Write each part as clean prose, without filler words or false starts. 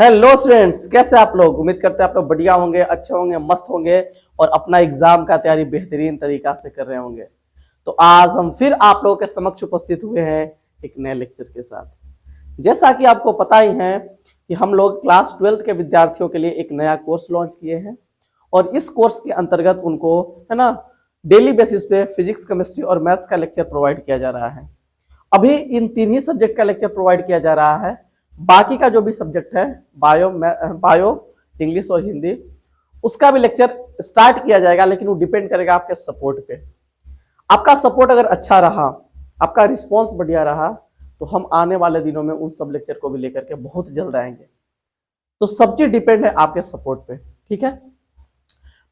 Hello students, कैसे आप लोग। उम्मीद करते हैं आप लोग बढ़िया होंगे, अच्छे होंगे, मस्त होंगे और अपना एग्जाम का तैयारी बेहतरीन तरीका से कर रहे होंगे। तो आज हम फिर आप लोगों के समक्ष उपस्थित हुए हैं एक नए लेक्चर के साथ। जैसा कि आपको पता ही है कि हम लोग क्लास 12 के विद्यार्थियों के लिए एक नया कोर्स लॉन्च किए हैं और इस कोर्स के अंतर्गत उनको है ना डेली बेसिस पे फिजिक्स, केमिस्ट्री और मैथ्स का लेक्चर प्रोवाइड किया जा रहा है। अभी इन तीन ही सब्जेक्ट का लेक्चर प्रोवाइड किया जा रहा है। बाकी का जो भी सब्जेक्ट है, बायो, इंग्लिश और हिंदी, उसका भी लेक्चर स्टार्ट किया जाएगा, लेकिन वो डिपेंड करेगा आपके सपोर्ट पे। आपका सपोर्ट अगर अच्छा रहा, आपका रिस्पॉन्स बढ़िया रहा, तो हम आने वाले दिनों में उन सब लेक्चर को भी लेकर के बहुत जल्द आएंगे। तो सब चीज डिपेंड है आपके सपोर्ट पे, ठीक है।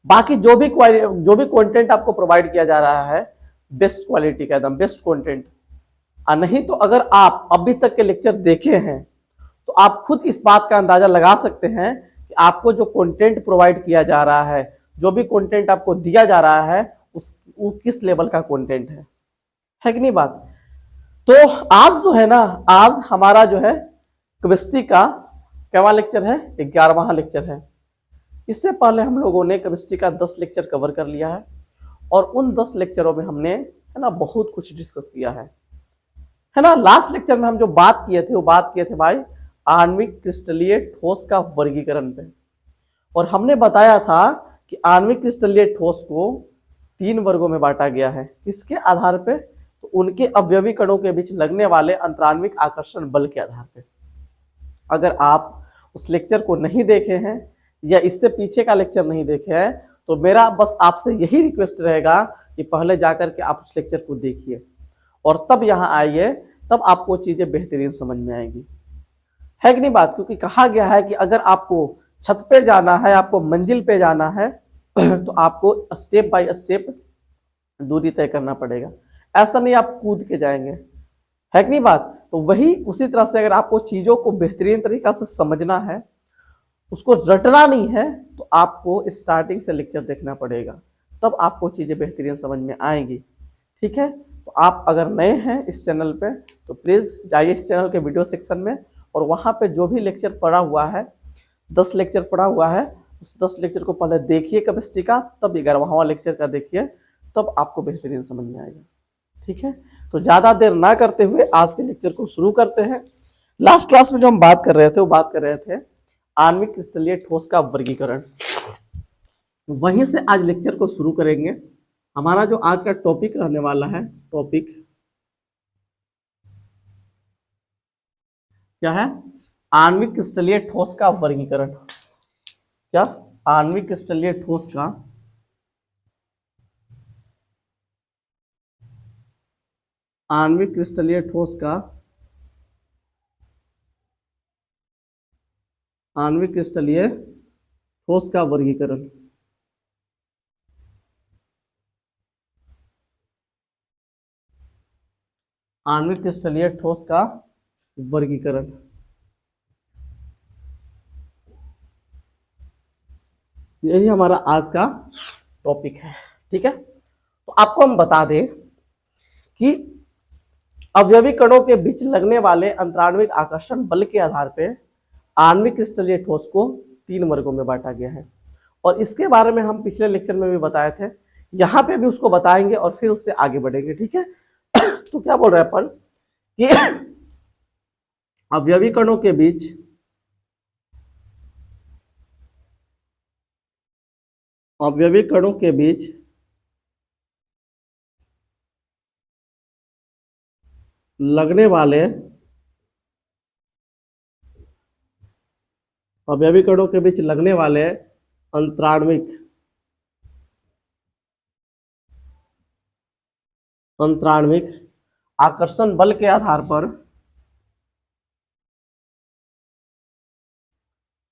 बाकी जो भी कंटेंट आपको प्रोवाइड किया जा रहा है, बेस्ट क्वालिटी का, एकदम बेस्ट कंटेंट। नहीं तो अगर आप अभी तक के लेक्चर देखे हैं तो आप खुद इस बात का अंदाजा लगा सकते हैं कि आपको जो कंटेंट प्रोवाइड किया जा रहा है, जो भी कंटेंट आपको दिया जा रहा है, वो किस लेवल का कंटेंट है कि नहीं बात। तो आज जो है ना, आज हमारा जो है केमिस्ट्री का क्या लेक्चर है, 11वां लेक्चर है। इससे पहले हम लोगों ने केमिस्ट्री का 10 लेक्चर कवर कर लिया है और उन 10 लेक्चरों में हमने है ना बहुत कुछ डिस्कस किया है ना। लास्ट लेक्चर में हम जो बात किए थे, वो बात किए थे भाई आणविक क्रिस्टलीय ठोस का वर्गीकरण पे। और हमने बताया था कि आणविक क्रिस्टलीय ठोस को 3 वर्गों में बांटा गया है। किसके आधार पे? तो उनके अवयवी कणों के बीच लगने वाले अंतराण्विक आकर्षण बल के आधार पे। अगर आप उस लेक्चर को नहीं देखे हैं या इससे पीछे का लेक्चर नहीं देखे हैं, तो मेरा बस आपसे यही रिक्वेस्ट रहेगा कि पहले जाकर के आप उस लेक्चर को देखिए और तब यहाँ आइए, तब आपको चीजें बेहतरीन समझ में आएंगी, है कि नहीं बात। क्योंकि कहा गया है कि अगर आपको छत पे जाना है, आपको मंजिल पे जाना है तो आपको स्टेप बाय स्टेप दूरी तय करना पड़ेगा। ऐसा नहीं आप कूद के जाएंगे, है कि नहीं बात। तो वही उसी तरह से अगर आपको चीजों को बेहतरीन तरीका से समझना है, उसको रटना नहीं है, तो आपको स्टार्टिंग से लेक्चर देखना पड़ेगा, तब आपको चीजें बेहतरीन समझ में आएंगी, ठीक है। तो आप अगर नए हैं इस चैनल पे तो प्लीज जाइए इस चैनल के वीडियो सेक्शन में और वहां पे जो भी लेक्चर पड़ा हुआ है, 10 लेक्चर पड़ा हुआ है, उस 10 लेक्चर को पहले देखिए केमिस्ट्री का, तब 11वां लेक्चर का देखिए, तब आपको बेहतरीन समझ में आएगा, ठीक है। तो ज्यादा देर ना करते हुए आज के लेक्चर को शुरू करते हैं। लास्ट क्लास में जो हम बात कर रहे थे, वो बात कर रहे थे आणविक क्रिस्टलीय ठोस का वर्गीकरण। वहीं से आज लेक्चर को शुरू करेंगे। हमारा जो आज का टॉपिक रहने वाला है, टॉपिक क्या है? आणविक क्रिस्टलीय ठोस का वर्गीकरण। क्या? आणविक क्रिस्टलीय ठोस का आणविक क्रिस्टलीय ठोस का आणविक क्रिस्टलीय ठोस का वर्गीकरण। आणविक क्रिस्टलीय ठोस का वर्गीकरण, यही हमारा आज का टॉपिक है, ठीक है। तो आपको हम बता दें कि अवयवी कणों के बीच लगने वाले अंतराण्विक आकर्षण बल के आधार पर आणविक क्रिस्टलीय ठोस को 3 वर्गों में बांटा गया है। और इसके बारे में हम पिछले लेक्चर में भी बताए थे, यहाँ पे भी उसको बताएंगे और फिर उससे आगे बढ़ेंगे, ठीक है। तो क्या बोल रहे हैं अपन कि अवयवी कणों के बीच अवयवी कणों के बीच लगने वाले अवयवी कणों के बीच लगने वाले अंतराण्विक अंतराण्विक आकर्षण बल के आधार पर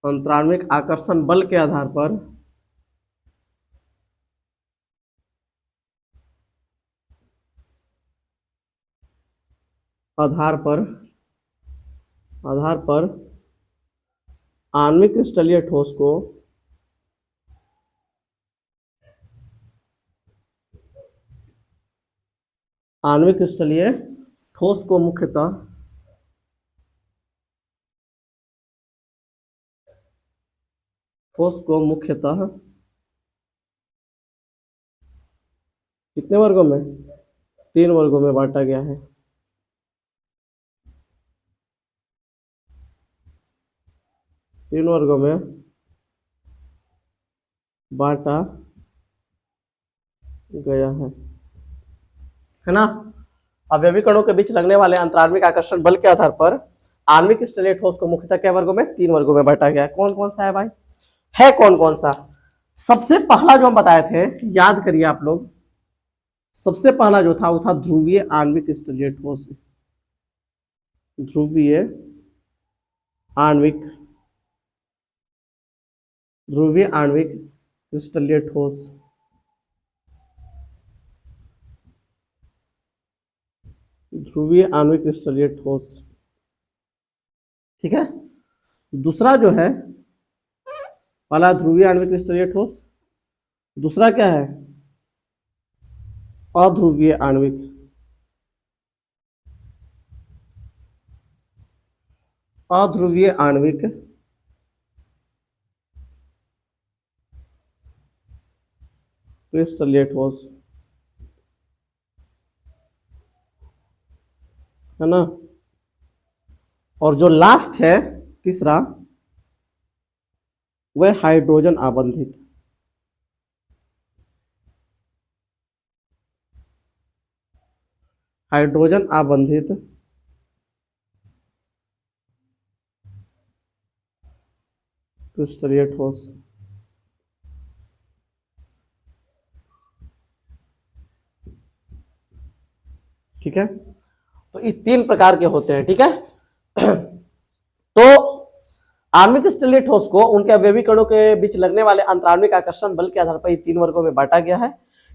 अंतराण्विक आकर्षण बल के आधार पर आधार पर आधार पर आणविक क्रिस्टलीय ठोस को आणविक क्रिस्टलीय ठोस को मुख्यतः ठोस को मुख्यतः कितने वर्गों में, 3 वर्गों में बांटा गया है। तीन वर्गों में बांटा गया है ना। अवयवी कणों के बीच लगने वाले अंतराण्विक आकर्षण बल के आधार पर आणविक क्रिस्टलीय ठोस को मुख्यतः क्या वर्गों में, 3 वर्गों में बांटा गया है। कौन कौन सा है भाई, है कौन कौन सा। सबसे पहला जो हम बताए थे, याद करिए आप लोग, सबसे पहला जो था वो था ध्रुवीय आणविक क्रिस्टलीय ठोस। ध्रुवीय आणविक क्रिस्टलीय ठोस। ध्रुवीय आणविक क्रिस्टलीय ठोस, ठीक है। दूसरा जो है, पहला ध्रुवीय आणविक क्रिस्टलीय ठोस, दूसरा क्या है, अध्रुवीय आणविक क्रिस्टलीय ठोस, है ना। और जो लास्ट है तीसरा, वह हाइड्रोजन आबंधित। हाइड्रोजन आबंधित क्रिस्टलीय ठोस, ठीक है। तो ये 3 प्रकार के होते हैं, ठीक है। तो आणविक क्रिस्टलीय ठोस को उनके अवयवी कणों के बीच लगने वाले अंतराण्विक आकर्षण बल के आधार पर 3 वर्गों में बांटा गया है।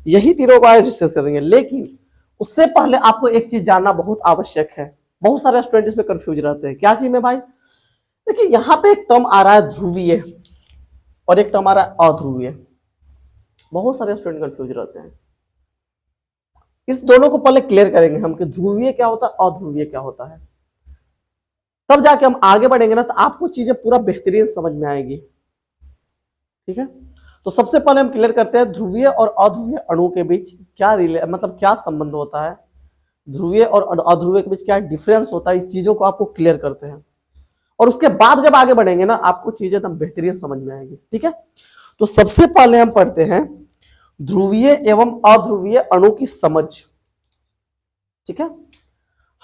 यही तीनों को आज डिस्कस करेंगे, लेकिन उससे पहले आपको एक चीज जानना बहुत आवश्यक है। बहुत सारे स्टूडेंट इसमें कंफ्यूज रहते हैं। क्या चीज में भाई, देखिए यहाँ पे एक टर्म आ रहा है ध्रुवीय और एक टर्म आ रहा है अध्रुवीय। बहुत सारे स्टूडेंट कंफ्यूज रहते हैं। इस दोनों को पहले क्लियर करेंगे हम कि ध्रुवीय क्या होता है, अध्रुवीय क्या होता है। तब जाके हम आगे बढ़ेंगे ना, तो आपको चीजें पूरा बेहतरीन समझ में आएगी, ठीक है। तो सबसे पहले हम क्लियर करते हैं ध्रुवीय और अध्रुवीय अणु के बीच क्या मतलब क्या संबंध होता है, ध्रुवीय और अध्रुवीय के बीच क्या डिफरेंस होता है। इस चीजों को आपको क्लियर करते हैं, और उसके बाद जब आगे बढ़ेंगे ना, आपको चीजें एकदम बेहतरीन समझ में आएगी, ठीक है। तो सबसे पहले हम पढ़ते हैं ध्रुवीय एवं अध्रुवीय अणु की समझ, ठीक है।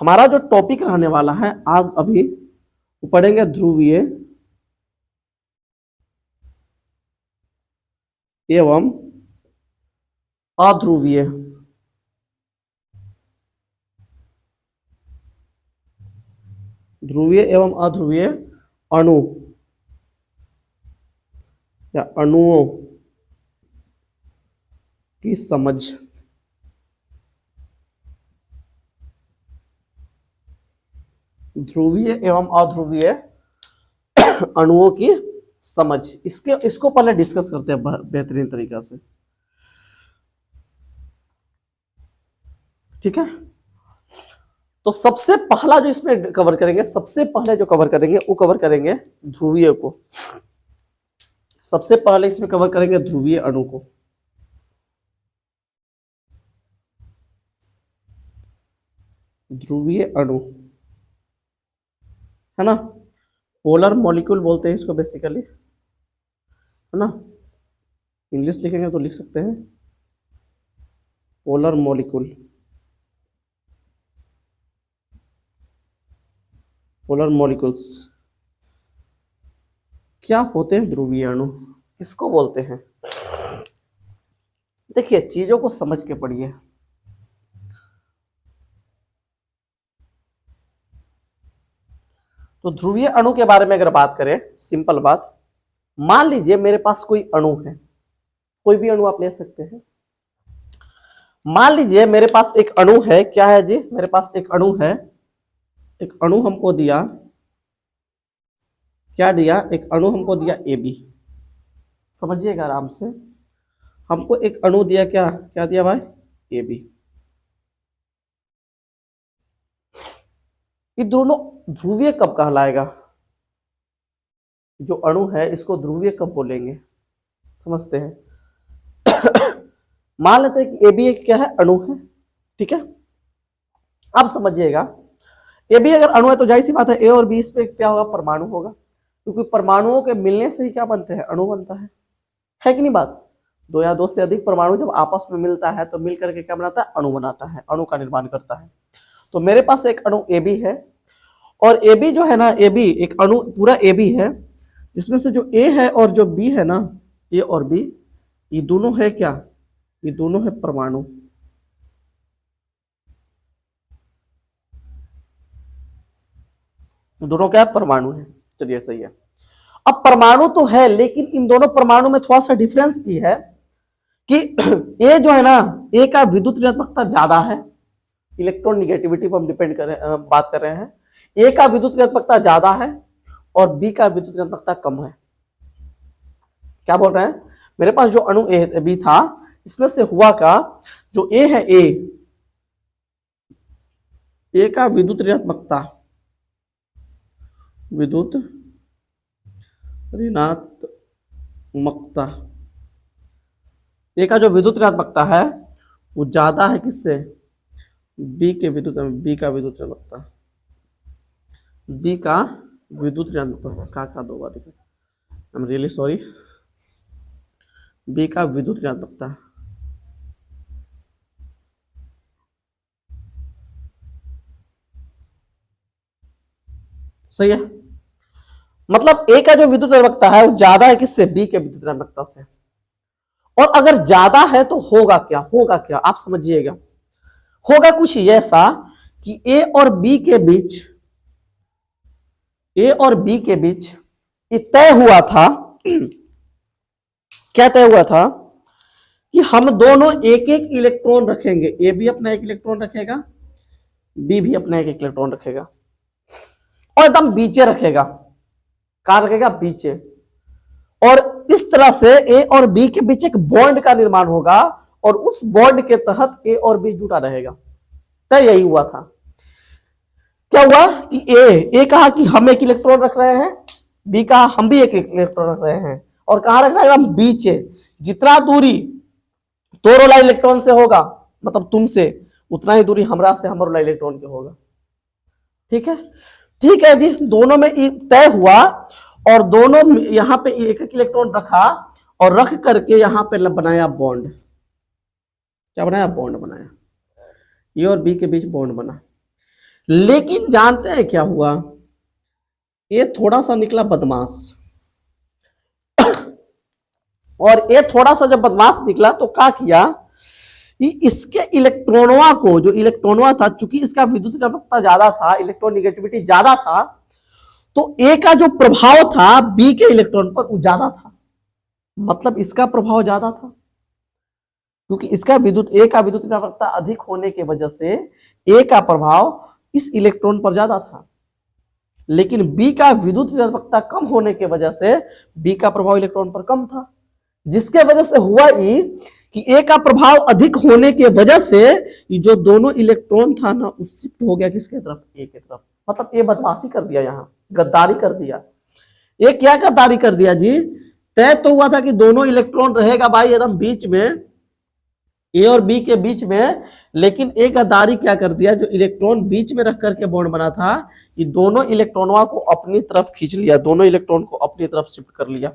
हमारा जो टॉपिक रहने वाला है आज अभी, पढ़ेंगे ध्रुवीय एवं अध्रुवीय अध्रुवीय अणु या अणुओं की समझ। ध्रुवीय एवं अध्रुवीय अणुओं की समझ, इसको पहले डिस्कस करते हैं बेहतरीन तरीका से, ठीक है। तो सबसे पहला जो इसमें कवर करेंगे, वो कवर करेंगे ध्रुवीय को। सबसे पहले इसमें कवर करेंगे ध्रुवीय अणु को। ध्रुवीय अणु, है ना, पोलर मॉलिक्यूल बोलते हैं इसको बेसिकली, है ना। इंग्लिश लिखेंगे तो लिख सकते हैं पोलर मॉलिक्यूल, पोलर मॉलिक्यूल्स। क्या होते हैं ध्रुवीय अणु, किसको बोलते हैं। देखिए चीजों को समझ के पढ़िए। तो ध्रुवीय अणु के बारे में अगर बात करें, सिंपल बात, मान लीजिए मेरे पास कोई अणु है, कोई भी अणु आप ले सकते हैं। मान लीजिए मेरे पास एक अणु है, क्या है जी, मेरे पास एक अणु है। एक अणु हमको दिया, क्या दिया, एक अणु हमको दिया AB। समझिएगा आराम से, हमको एक अणु दिया, क्या क्या दिया भाई, AB। ये दोनों ध्रुवीय कब कहलाएगा, जो अणु है इसको ध्रुवीय कब बोलेंगे, समझते हैं। मान लेते हैं कि ए बी एक क्या है, अणु है, ठीक है। अब समझिएगा, ए बी अगर अणु है तो जाहिर सी बात है ए और बी इसमें क्या होगा, परमाणु होगा, क्योंकि परमाणुओं के मिलने से ही क्या बनते हैं, अणु बनता है कि नहीं बात। दो या दो से अधिक परमाणु जब आपस में मिलता है तो मिल करके क्या बनाता है, अणु बनाता है, अणु का निर्माण करता है। तो मेरे पास एक अणु ए बी है, और ए बी जो है ना, ए बी एक अणु पूरा ए बी है, जिसमें से जो ए है और जो बी है ना, ए और बी ये दोनों है क्या, ये दोनों है परमाणु। दोनों क्या परमाणु है, चलिए सही है। अब परमाणु तो है, लेकिन इन दोनों परमाणु में थोड़ा सा डिफरेंस भी है कि ए जो है ना, ए का विद्युत ऋणात्मकता ज्यादा है, इलेक्ट्रॉन निगेटिविटी पर हम डिपेंड कर रहे बात कर रहे हैं। ए का विद्युत ऋणात्मकता ज्यादा है और बी का विद्युत ऋणात्मकता कम है। क्या बोल रहे हैं, मेरे पास जो अणु ए बी था, इसमें से हुआ का जो ए है, ए का विद्युत ऋणात्मकता, विद्युत ऋणात्मकता, ए का जो विद्युत ऋणात्मकता है वो ज्यादा है किससे, बी का विद्युत ऋणात्मकता, बी का विद्युत ऋणात्मकता का दो बार, I am really sorry, B का विद्युत ऋणात्मकता। सही है, मतलब ए का जो विद्युत ऋणात्मकता है वो ज्यादा है किससे, बी के विद्युत ऋणात्मकता से। और अगर ज्यादा है तो होगा क्या आप समझिएगा, होगा कुछ ऐसा कि ए और बी के बीच ये तय हुआ था, क्या तय हुआ था कि हम दोनों एक एक इलेक्ट्रॉन रखेंगे, ए भी अपना एक इलेक्ट्रॉन रखेगा, बी भी अपना एक इलेक्ट्रॉन रखेगा, और एकदम बीचे रखेगा, कहां रखेगा, बीचे। और इस तरह से ए और बी के बीच एक बॉन्ड का निर्माण होगा, और उस बॉन्ड के तहत ए और बी जुड़ा रहेगा। तो यही हुआ था, क्या हुआ कि ए कहा कि हम एक इलेक्ट्रॉन रख रहे हैं, बी कहा हम भी एक इलेक्ट्रॉन रख रहे हैं, और कहां रखना है, हम बीच है। जितना दूरी तोरोला इलेक्ट्रॉन से होगा, मतलब तुमसे, उतना ही दूरी हमरा से हमरोला इलेक्ट्रॉन के होगा। ठीक है जी, दोनों में तय हुआ, और दोनों यहां पे एक एक इलेक्ट्रॉन रखा, और रख करके यहां पे बनाया बॉन्ड। क्या बनाया, बॉन्ड बनाया, ए और बी के बीच बॉन्ड बना। लेकिन जानते हैं क्या हुआ, ये थोड़ा सा निकला बदमाश, और ये थोड़ा सा जब बदमाश निकला तो क्या किया, इसके इलेक्ट्रॉनवा को, जो इलेक्ट्रॉनवा था, चूंकि इसका विद्युत ऋणात्मकता ज्यादा था, इलेक्ट्रॉन निगेटिविटी ज्यादा था, तो ए का जो प्रभाव था बी के इलेक्ट्रॉन पर वो ज्यादा था, मतलब इसका प्रभाव ज्यादा था, क्योंकि इसका ए का विद्युत ऋणात्मकता अधिक होने की वजह से ए का प्रभाव इस इलेक्ट्रॉन पर ज्यादा था। लेकिन बी का विद्युत ऋणात्मकता कम होने की वजह से बी का प्रभाव इलेक्ट्रॉन पर कम था, जिसके वजह से हुआ ये कि ए का प्रभाव अधिक होने के वजह से ये जो दोनों इलेक्ट्रॉन था ना, वो शिफ्ट हो गया किसके तरफ, ए के तरफ। मतलब ये बदमाशी कर दिया, यहाँ गद्दारी कर दिया। ये क्या गद्दारी कर दिया जी, तय तो हुआ था कि दोनों इलेक्ट्रॉन रहेगा भाई एकदम बीच में, ए और बी के बीच में, लेकिन एक गद्दारी क्या कर दिया, जो इलेक्ट्रॉन बीच में रख करके बॉन्ड बना था, ये दोनों इलेक्ट्रॉनों को अपनी तरफ खींच लिया, दोनों इलेक्ट्रॉन को अपनी तरफ शिफ्ट कर लिया।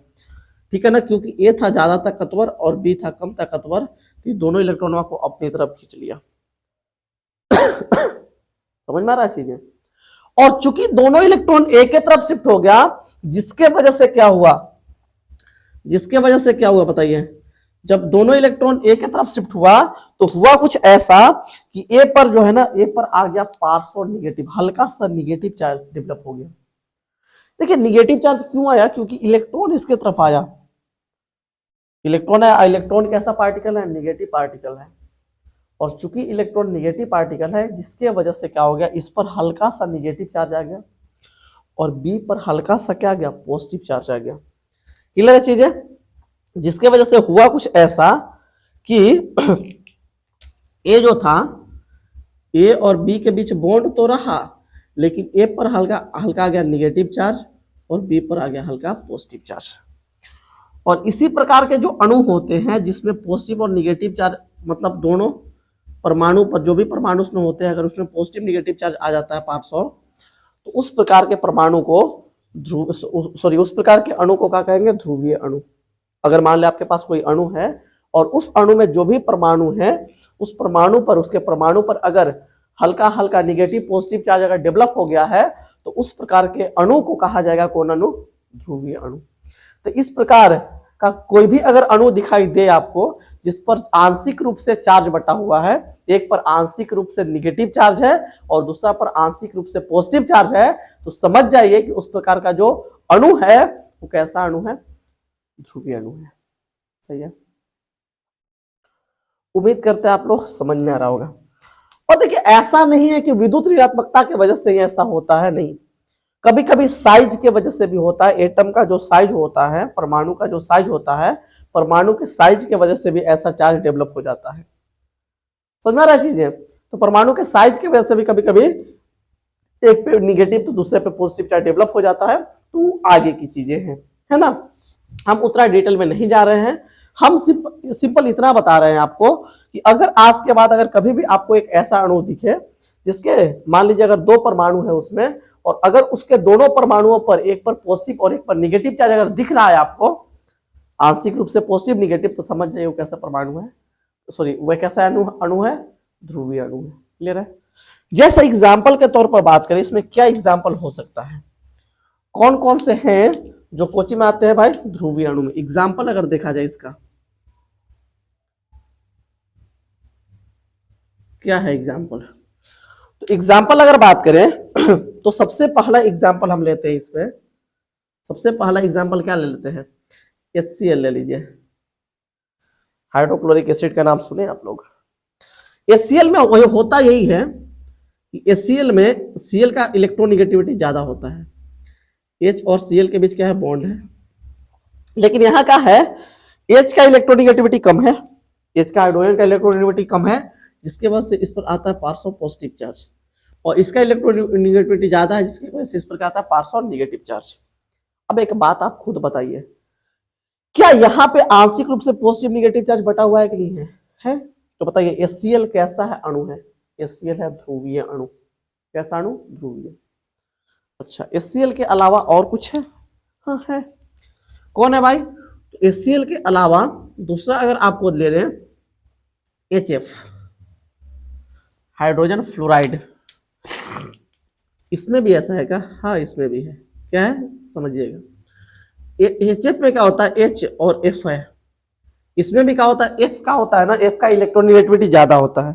ठीक है ना, क्योंकि ए था ज्यादा ताकतवर और बी था कम ताकतवर, तो दोनों इलेक्ट्रॉनों को अपनी तरफ खींच लिया। समझ में आ रहा है चीजें। और चूंकि दोनों इलेक्ट्रॉन ए के तरफ शिफ्ट हो गया, जिसके वजह से क्या हुआ बताइए, जब दोनों इलेक्ट्रॉन ए के तरफ शिफ्ट हुआ तो हुआ कुछ ऐसा कि ए पर जो है ना, ए पर आ गया पार्श्व निगेटिव, हल्का सा निगेटिव चार्ज डेवलप हो गया। देखिए निगेटिव चार्ज क्यों आया, क्योंकि इलेक्ट्रॉन इसके तरफ आया, इलेक्ट्रॉन है, इलेक्ट्रॉन कैसा पार्टिकल है, निगेटिव पार्टिकल है, और चूंकि इलेक्ट्रॉन निगेटिव पार्टिकल है, जिसके वजह से क्या हो गया, इस पर हल्का सा निगेटिव चार्ज आ गया, और बी पर हल्का सा क्या आ गया, पॉजिटिव चार्ज आ गया। क्लियर है चीजें, जिसके वजह से हुआ कुछ ऐसा कि ए जो था, ए और बी के बीच बॉन्ड तो रहा, लेकिन ए पर हल्का आ गया निगेटिव चार्ज, और बी पर आ गया हल्का पॉजिटिव चार्ज। और इसी प्रकार के जो अणु होते हैं जिसमें पॉजिटिव और निगेटिव चार्ज, मतलब दोनों परमाणु पर जो भी परमाणु उसमें होते हैं, अगर उसमें पॉजिटिव निगेटिव चार्ज आ जाता है 500, तो उस प्रकार के परमाणु को उस प्रकार के अणु को क्या कहेंगे? ध्रुवीय अणु। अगर मान ले आपके पास कोई अणु है और उस अणु में जो भी परमाणु है उस परमाणु पर, उसके परमाणु पर अगर हल्का हल्का निगेटिव पॉजिटिव चार्ज अगर डेवलप हो गया है तो उस प्रकार के अणु को कहा जाएगा कौन अणु? ध्रुवीय अणु। तो इस प्रकार का कोई भी अगर अणु दिखाई दे आपको जिस पर आंशिक रूप से चार्ज बटा हुआ है, एक पर आंशिक रूप से निगेटिव चार्ज है और दूसरा पर आंशिक रूप से पॉजिटिव चार्ज है, तो समझ जाइए कि उस प्रकार का जो अणु है वो कैसा अणु है? ध्रुवीय अणु है। सही है, उम्मीद करते हैं आप लोग समझ में आ रहा होगा। और देखिए ऐसा नहीं है कि विद्युत ऋणात्मकता की वजह से ही ऐसा होता है, नहीं, कभी कभी साइज के वजह से भी होता है। एटम का जो साइज होता है, परमाणु का जो साइज होता है, परमाणु के साइज के वजह से भी ऐसा चार्ज डेवलप हो जाता है। समझ में आ रहा है चीजें? तो परमाणु के साइज की वजह से भी कभी कभी एक पे निगेटिव तो दूसरे पे पॉजिटिव चार्ज डेवलप हो जाता है। तो आगे की चीजें हैं, है ना, हम उतना डिटेल में नहीं जा रहे हैं। हम सिंपल इतना बता रहे हैं आपको कि अगर आज के बाद अगर कभी भी आपको एक ऐसा अणु दिखे जिसके मान लीजिए अगर दो परमाणु है उसमें, और अगर उसके दोनों परमाणुओं पर एक पर पॉजिटिव और एक पर निगेटिव चार्ज अगर दिख रहा है आपको आंशिक रूप से पॉजिटिव निगेटिव, तो समझ जाइए वो कैसा परमाणु है, सॉरी वह कैसा अणु है? ध्रुवीय अणु है। क्लियर है? जैसे एग्जाम्पल के तौर पर बात करें, इसमें क्या एग्जाम्पल हो सकता है? कौन कौन से हैं जो कोचिंग में आते हैं भाई ध्रुवीय अणु में? एग्जाम्पल अगर देखा जाए इसका क्या है एग्जाम्पल, तो एग्जाम्पल अगर बात करें तो सबसे पहला एग्जाम्पल हम लेते हैं इसमें। सबसे पहला एग्जाम्पल क्या ले लेते हैं? HCl ले लीजिए, हाइड्रोक्लोरिक एसिड का नाम सुने आप लोग। HCl में वही होता यही है कि HCl में Cl का इलेक्ट्रोनिगेटिविटी ज्यादा होता है। H और Cl के बीच क्या है? बॉन्ड है। लेकिन यहाँ का है H का इलेक्ट्रोनिगेटिविटी कम है, H का हाइड्रोजन का इलेक्ट्रोनिगेटिविटी कम है, जिसके वजह से इस पर आता है पार्श्व पॉजिटिव चार्ज, और इसका इलेक्ट्रोनिगेटिविटी ज्यादा है जिसकी वजह से इस पर क्या आता है? पार्श्व नेगेटिव चार्ज। अब एक बात आप खुद बताइए, क्या यहाँ पे आंशिक रूप से पॉजिटिव नेगेटिव चार्ज बटा हुआ है कि नहीं है? है? तो बताइए HCl कैसा है? अणु है। HCl है ध्रुवीय अणु। कैसा अणु? ध्रुवीय। अच्छा, HCl के अलावा और कुछ है? हाँ है। कौन है भाई? तो HCl के अलावा दूसरा अगर आपको ले रहे हैं HF, हाइड्रोजन फ्लोराइड, इसमें भी ऐसा है क्या? हाँ इसमें भी है। क्या है? समझिएगा, HF में क्या होता है? H और F है। इसमें भी क्या होता है? F का होता है ना, F का इलेक्ट्रोनिगेटिविटी ज्यादा होता है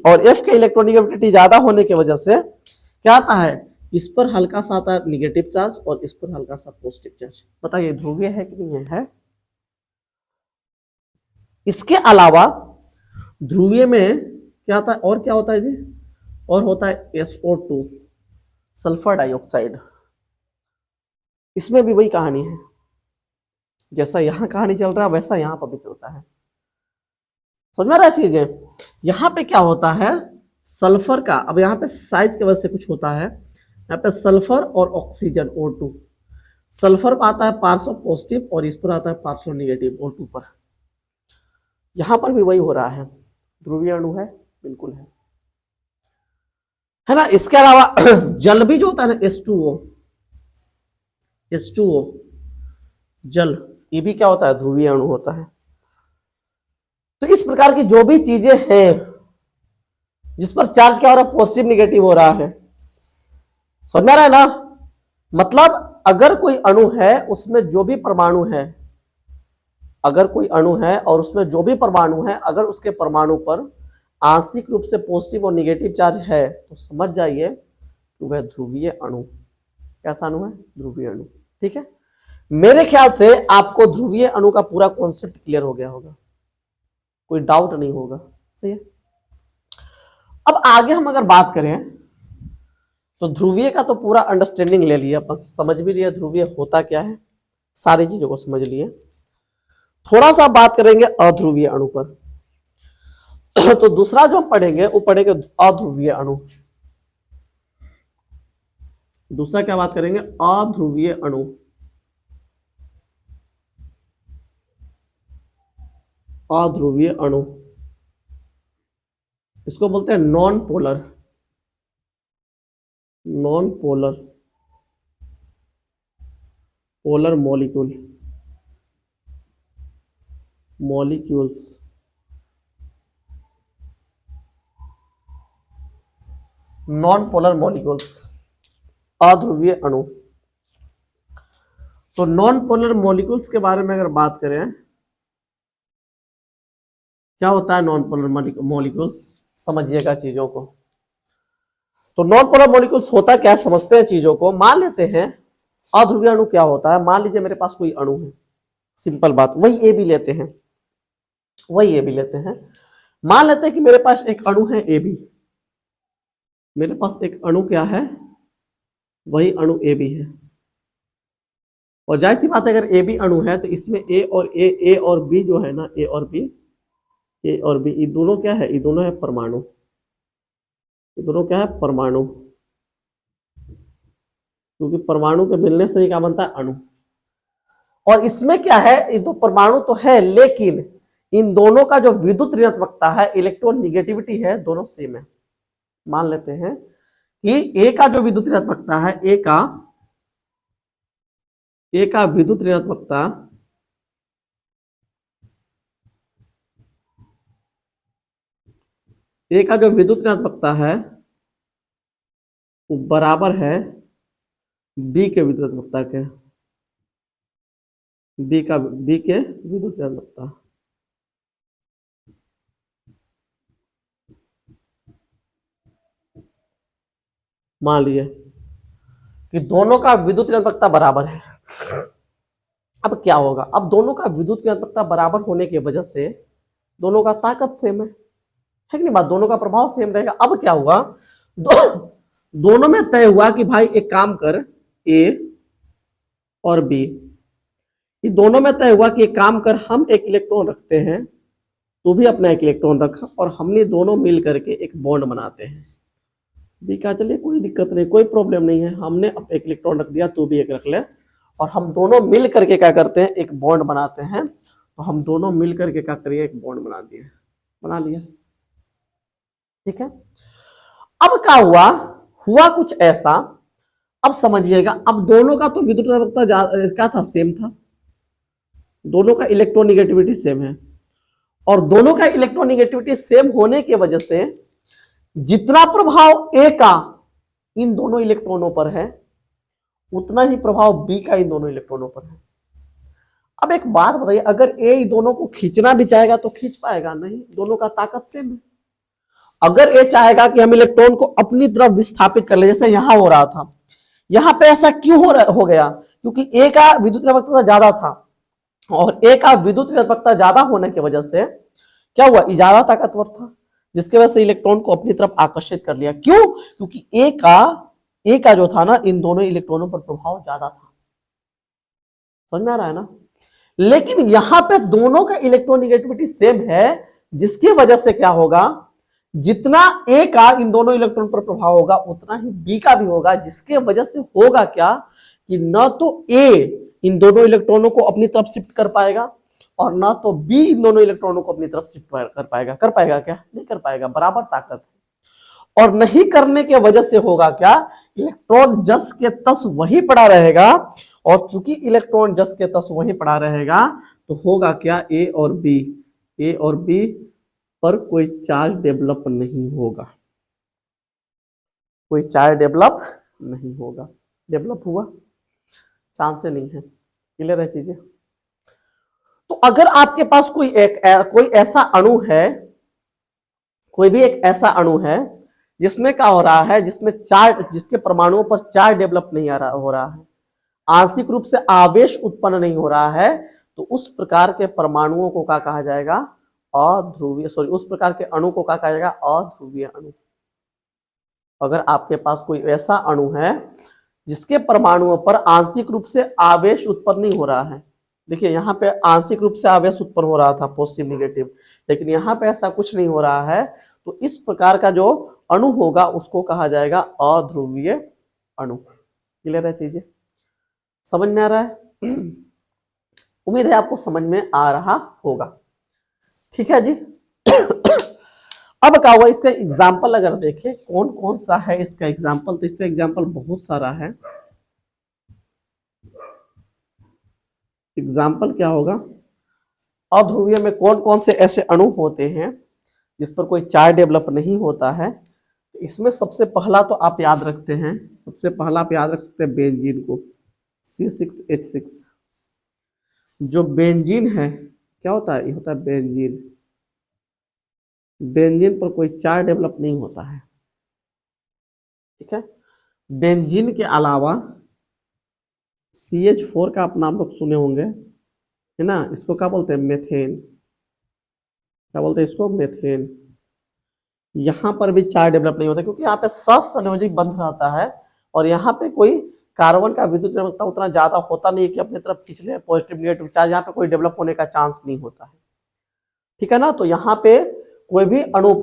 और F के इलेक्ट्रोनिगेटिविटी ज्यादा होने की वजह से क्या आता है? इस पर हल्का सा आता है निगेटिव चार्ज और इस पर हल्का सा पॉजिटिव चार्ज। बताइए ध्रुवीय है कि नहीं है? इसके अलावा ध्रुवीय में क्या आता है? और क्या होता है जी? और होता है SO2, सल्फर डाइऑक्साइड। इसमें भी वही कहानी है, जैसा यहां कहानी चल रहा है वैसा यहां पर भी चलता है। समझ में आ रहा है चीजें? यहां पे क्या होता है? सल्फर का, अब यहाँ पे साइज की वजह से कुछ होता है, यहाँ पे सल्फर और ऑक्सीजन O2, सल्फर पर आता है पार्श्व पॉजिटिव और इस पर आता है पार्श्व नेगेटिव O2 पर। यहां पर भी वही हो रहा है, ध्रुवीय अणु है, बिल्कुल है ना। इसके अलावा जल भी जो होता है ना, H2O जल, ये भी क्या होता है? ध्रुवीय अणु होता है। तो इस प्रकार की जो भी चीजें हैं जिस पर चार्ज क्या हो रहा है? पॉजिटिव निगेटिव हो रहा है। समझ में आ रहा है ना? मतलब अगर कोई अणु है उसमें जो भी परमाणु है, अगर कोई अणु है और उसमें जो भी परमाणु है, अगर उसके परमाणु पर आंशिक रूप से पॉजिटिव और निगेटिव चार्ज है तो समझ जाइए कि वह ध्रुवीय अणु। कैसा अणु है? ध्रुवीय अणु। ठीक है, मेरे ख्याल से आपको ध्रुवीय अणु का पूरा कॉन्सेप्ट क्लियर हो गया होगा, कोई डाउट नहीं होगा। सही है। अब आगे हम अगर बात करें तो ध्रुवीय का तो पूरा अंडरस्टैंडिंग ले लिया, अपन समझ भी लिया ध्रुवीय होता क्या है, सारी चीजों को समझ लिए। थोड़ा सा बात करेंगे अध्रुवीय अणु पर तो दूसरा जो पढ़ेंगे वो पढ़ेंगे अध्रुवीय अणु। दूसरा क्या बात करेंगे, अध्रुवीय अणु। अध्रुवीय अणु इसको बोलते हैं non polar. Non polar, polar molecule, molecules. Non polar molecules, अध्रुवीय अणु। तो नॉन पोलर मॉलिक्यूल्स के बारे में अगर बात करें, क्या होता है नॉन पोलर मॉलिक्यूल्स, समझिएगा चीजों को। तो नॉन पोलर मॉलिक्यूल्स होता क्या, समझते हैं चीजों को। मान लेते हैं अध्रुवीय अणु क्या होता है। मान लीजिए मेरे पास कोई अणु है, सिंपल बात, वही ए भी लेते हैं, वही ए भी लेते हैं। मान लेते हैं कि मेरे पास एक अणु है ए बी, मेरे पास एक अणु क्या है, वही अणु ए बी है। और जाहिर सी बात है, अगर ए बी अणु है तो इसमें ए और बी जो है ना, ए और बी, ये दोनों क्या है, ये दोनों है परमाणु। ये दोनों क्या है, परमाणु। क्योंकि परमाणु के मिलने से ही क्या बनता है, अणु। और इसमें क्या है, ये दो परमाणु तो है, लेकिन इन दोनों का जो विद्युत ऋणात्मकता है, इलेक्ट्रॉन निगेटिविटी है, दोनों सेम है। मान लेते हैं कि ए का जो विद्युत ऋणात्मकता है, ए का विद्युत ऋणात्मकता ए का जो विद्युत ऋणात्मकता है वो बराबर है बी के विद्युत ऋणात्मकता के, बी के विद्युत ऋणात्मकता। मान लिए कि दोनों का विद्युत ऋणात्मकता बराबर है। अब क्या होगा, अब दोनों का विद्युत ऋणात्मकता बराबर होने की वजह से दोनों का ताकत सेम है कि नहीं बात, दोनों का प्रभाव सेम रहेगा। अब क्या हुआ, दोनों में तय हुआ कि भाई एक काम कर, ए और बी, ये दोनों में तय हुआ कि एक काम कर, हम एक इलेक्ट्रॉन रखते हैं, तू भी अपना एक इलेक्ट्रॉन रख, और हमने दोनों मिल करके एक बॉन्ड बनाते हैं। बी कहा चलिए कोई दिक्कत नहीं, कोई प्रॉब्लम नहीं है, हमने अब एक इलेक्ट्रॉन रख दिया, तू भी एक रख ले, और हम दोनों मिल करके क्या करते हैं, एक बॉन्ड बनाते हैं। तो हम दोनों मिल करके क्या करिए, एक बॉन्ड बना लिया, ठीक है। अब क्या हुआ कुछ ऐसा, अब समझिएगा, अब दोनों का तो विद्युत ऋणात्मकता क्या था, सेम था, दोनों का इलेक्ट्रोनिगेटिविटी सेम है, और दोनों का इलेक्ट्रोनिगेटिविटी सेम होने की वजह से जितना प्रभाव ए का इन दोनों इलेक्ट्रॉनों पर है, उतना ही प्रभाव बी का इन दोनों इलेक्ट्रॉनों पर है। अब एक बात बताइए, अगर ए दोनों को खींचना भी चाहेगा तो खींच पाएगा नहीं, दोनों का ताकत सेम है। अगर ए चाहेगा कि हम इलेक्ट्रॉन को अपनी तरफ विस्थापित कर ले, जैसे यहां हो रहा था, यहां पे ऐसा क्यों हो गया, क्योंकि ए का विद्युत ऋणात्मकता ज्यादा था, और ए का विद्युत ऋणात्मकता ज्यादा होने की वजह से क्या हुआ, ये ज्यादा ताकतवर था, जिसकी वजह से इलेक्ट्रॉन को अपनी तरफ आकर्षित कर लिया। क्यों, क्योंकि ए का जो था ना, इन दोनों इलेक्ट्रॉनों पर प्रभाव ज्यादा था। समझ में आ रहा है ना। लेकिन यहां पे दोनों का इलेक्ट्रोनिगेटिविटी सेम है, जिसकी वजह से क्या होगा, जितना ए का इन दोनों इलेक्ट्रॉन पर प्रभाव होगा, उतना ही बी का भी होगा, जिसके वजह से होगा क्या, कि न तो ए इन दोनों इलेक्ट्रॉनों को अपनी तरफ शिफ्ट कर पाएगा, और ना तो बी इन दोनों इलेक्ट्रॉनों को अपनी तरफ शिफ्ट कर पाएगा। कर पाएगा क्या, नहीं कर पाएगा, बराबर ताकत है। और नहीं करने के वजह से होगा क्या, इलेक्ट्रॉन जस के तस वही पड़ा रहेगा, और चूंकि इलेक्ट्रॉन जस के तस वही पड़ा रहेगा, तो होगा क्या, ए और बी पर कोई चार्ज डेवलप नहीं होगा, कोई चार्ज डेवलप नहीं होगा। डेवलप हुआ, चांस से नहीं है। क्लियर है चीजें। तो अगर आपके पास कोई ऐसा अणु है, कोई भी एक ऐसा अणु है जिसमें क्या हो रहा है, जिसके परमाणुओं पर चार्ज डेवलप नहीं हो रहा है, आंशिक रूप से आवेश उत्पन्न नहीं हो रहा है, तो उस प्रकार के परमाणुओं को क्या कहा जाएगा, अध्रुवीय, उस प्रकार के अणु को क्या कहा जाएगा, अध्रुवीय अणु। अगर आपके पास कोई ऐसा अणु है जिसके परमाणुओं पर आंशिक रूप से आवेश उत्पन्न नहीं हो रहा है, देखिए यहाँ पे आंशिक रूप से आवेश उत्पन्न हो रहा था, पॉजिटिव नेगेटिव, लेकिन यहाँ पे ऐसा कुछ नहीं हो रहा है, तो इस प्रकार का जो अणु होगा उसको कहा जाएगा अध्रुवीय अणु। क्लियर है चीजें, समझ में आ रहा है? उम्मीद है आपको समझ में आ रहा होगा। ठीक है जी। अब क्या हुआ, इसका एग्जाम्पल अगर देखें कौन कौन सा है इसका एग्जाम्पल, तो इसका एग्जाम्पल बहुत सारा है। एग्जाम्पल क्या होगा, अध्रुवीय में कौन कौन से ऐसे अणु होते हैं जिस पर कोई चार्ज डेवलप नहीं होता है। तो इसमें सबसे पहला तो आप याद रखते हैं, सबसे पहला आप याद रख सकते हैं बेंजीन को, C6H6। जो बेंजीन है क्या होता है, ये होता है बेंजीन। बेंजीन पर कोई चार्ज डेवलप नहीं होता है। ठीक है, बेंजीन के अलावा CH4 का आप नाम लोग सुने होंगे, है ना, इसको क्या बोलते हैं, मेथेन। क्या बोलते हैं इसको, मेथेन। यहाँ पर भी चार्ज डेवलप नहीं होता क्योंकि यहाँ पे सहसंयोजी बंध रहता है और यहाँ पे कोई कार्बन का विद्युत निर्भरता उतना ज्यादा होता नहीं है कि अपनी तरफ खींच ले पॉजिटिव नेगेटिव चार्ज, यहाँ पे कोई डेवलप होने का चांस नहीं होता है। ठीक है ना, तो यहाँ पे कोई भी अणु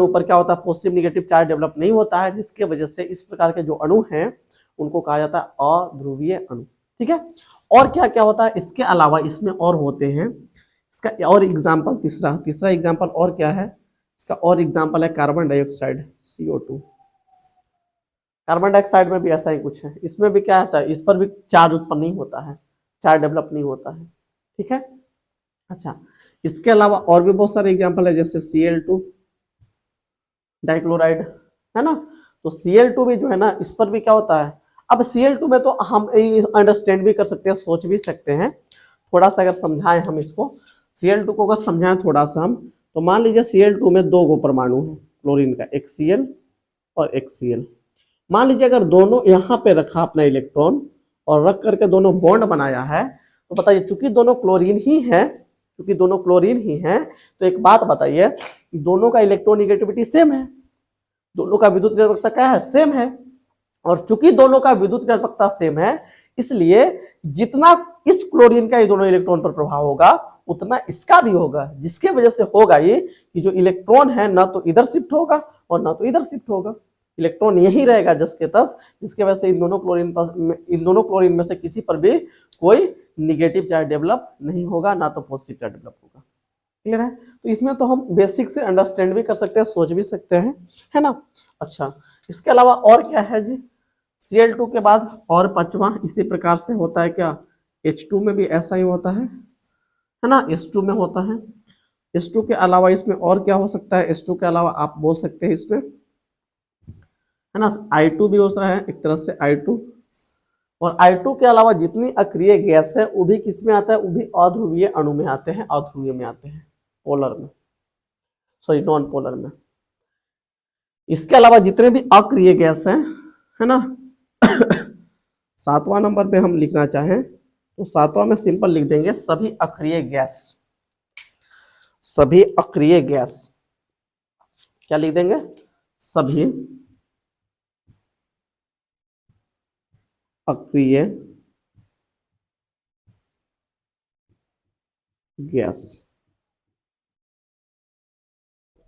पर क्या होता है, पॉजिटिव निगेटिव चार्ज डेवलप नहीं होता है, जिसके वजह से इस प्रकार के जो अणु हैं उनको कहा जाता है अध्रुवीय अणु। ठीक है, और क्या क्या होता है इसके अलावा, इसमें और होते हैं, इसका और एग्जाम्पल तीसरा एग्जाम्पल और क्या है, इसका और एग्जाम्पल है carbon dioxide, CO2। Carbon dioxide में भी ऐसा ही कुछ है, इसमें भी क्या होता है, इस पर भी चार्ज उत्पन्न नहीं होता है, चार्ज डेवलप नहीं होता है। ठीक है, अच्छा, इसके अलावा और भी बहुत सारे एग्जाम्पल है, जैसे Cl2 डाइक्लोराइड, है ना। तो Cl2 भी जो है ना, इस पर भी क्या होता है। अब Cl2 में तो हम अंडरस्टैंड भी कर सकते हैं, सोच भी सकते हैं, थोड़ा सा अगर समझाएं हम इसको, Cl2 को अगर समझाएं थोड़ा सा हम, तो मान लीजिए Cl2 में 2 गो परमाणु है क्लोरीन का, एक Cl और एक Cl। मान लीजिए अगर दोनों यहाँ पे रखा अपना इलेक्ट्रॉन और रख करके दोनों बॉन्ड बनाया है, तो बताइए चूंकि दोनों क्लोरीन ही है, तो एक बात बताइए, दोनों का इलेक्ट्रोनिगेटिविटी सेम है, दोनों का विद्युत निर्भरता क्या है, सेम है। और चूंकि दोनों का विद्युत निर्भरता सेम है, इसलिए जितना इस क्लोरीन का ये दोनों इलेक्ट्रॉन पर प्रभाव होगा उतना इसका भी होगा, जिसके वजह से होगा ये कि जो इलेक्ट्रॉन है ना तो इधर शिफ्ट होगा और ना तो इधर शिफ्ट होगा, इलेक्ट्रॉन यही रहेगा जस के तस, जिसके वजह से इन दोनों क्लोरीन में से किसी पर भी कोई निगेटिव चार्ज डेवलप नहीं होगा, ना तो पॉजिटिव चार्ज डेवलप होगा। क्लियर है, तो इसमें तो हम बेसिक से अंडरस्टैंड भी कर सकते हैं, सोच भी सकते हैं, है ना। अच्छा, इसके अलावा और क्या है जी, Cl2 के बाद और पांचवा इसी प्रकार से होता है क्या, H2 में भी ऐसा ही होता है ना, H2 में होता है। H2 के अलावा इसमें और क्या हो सकता है, H2 के अलावा आप बोल सकते हैं इसमें, है ना, I2 भी होता है एक तरह से, I2। और I2 के अलावा जितनी अक्रिय गैस है वो भी किस में आता है, वो भी अध्रुवीय अणु में आते हैं, अध्रुवीय में आते हैं, पोलर में, सॉरी नॉन पोलर में। इसके अलावा जितने भी अक्रिय गैस हैं, है ना, 7वां नंबर पे हम लिखना चाहें तो 7वां में सिंपल लिख देंगे सभी अक्रिय गैस, सभी अक्रिय गैस, क्या लिख देंगे, सभी अक्रिय गैस।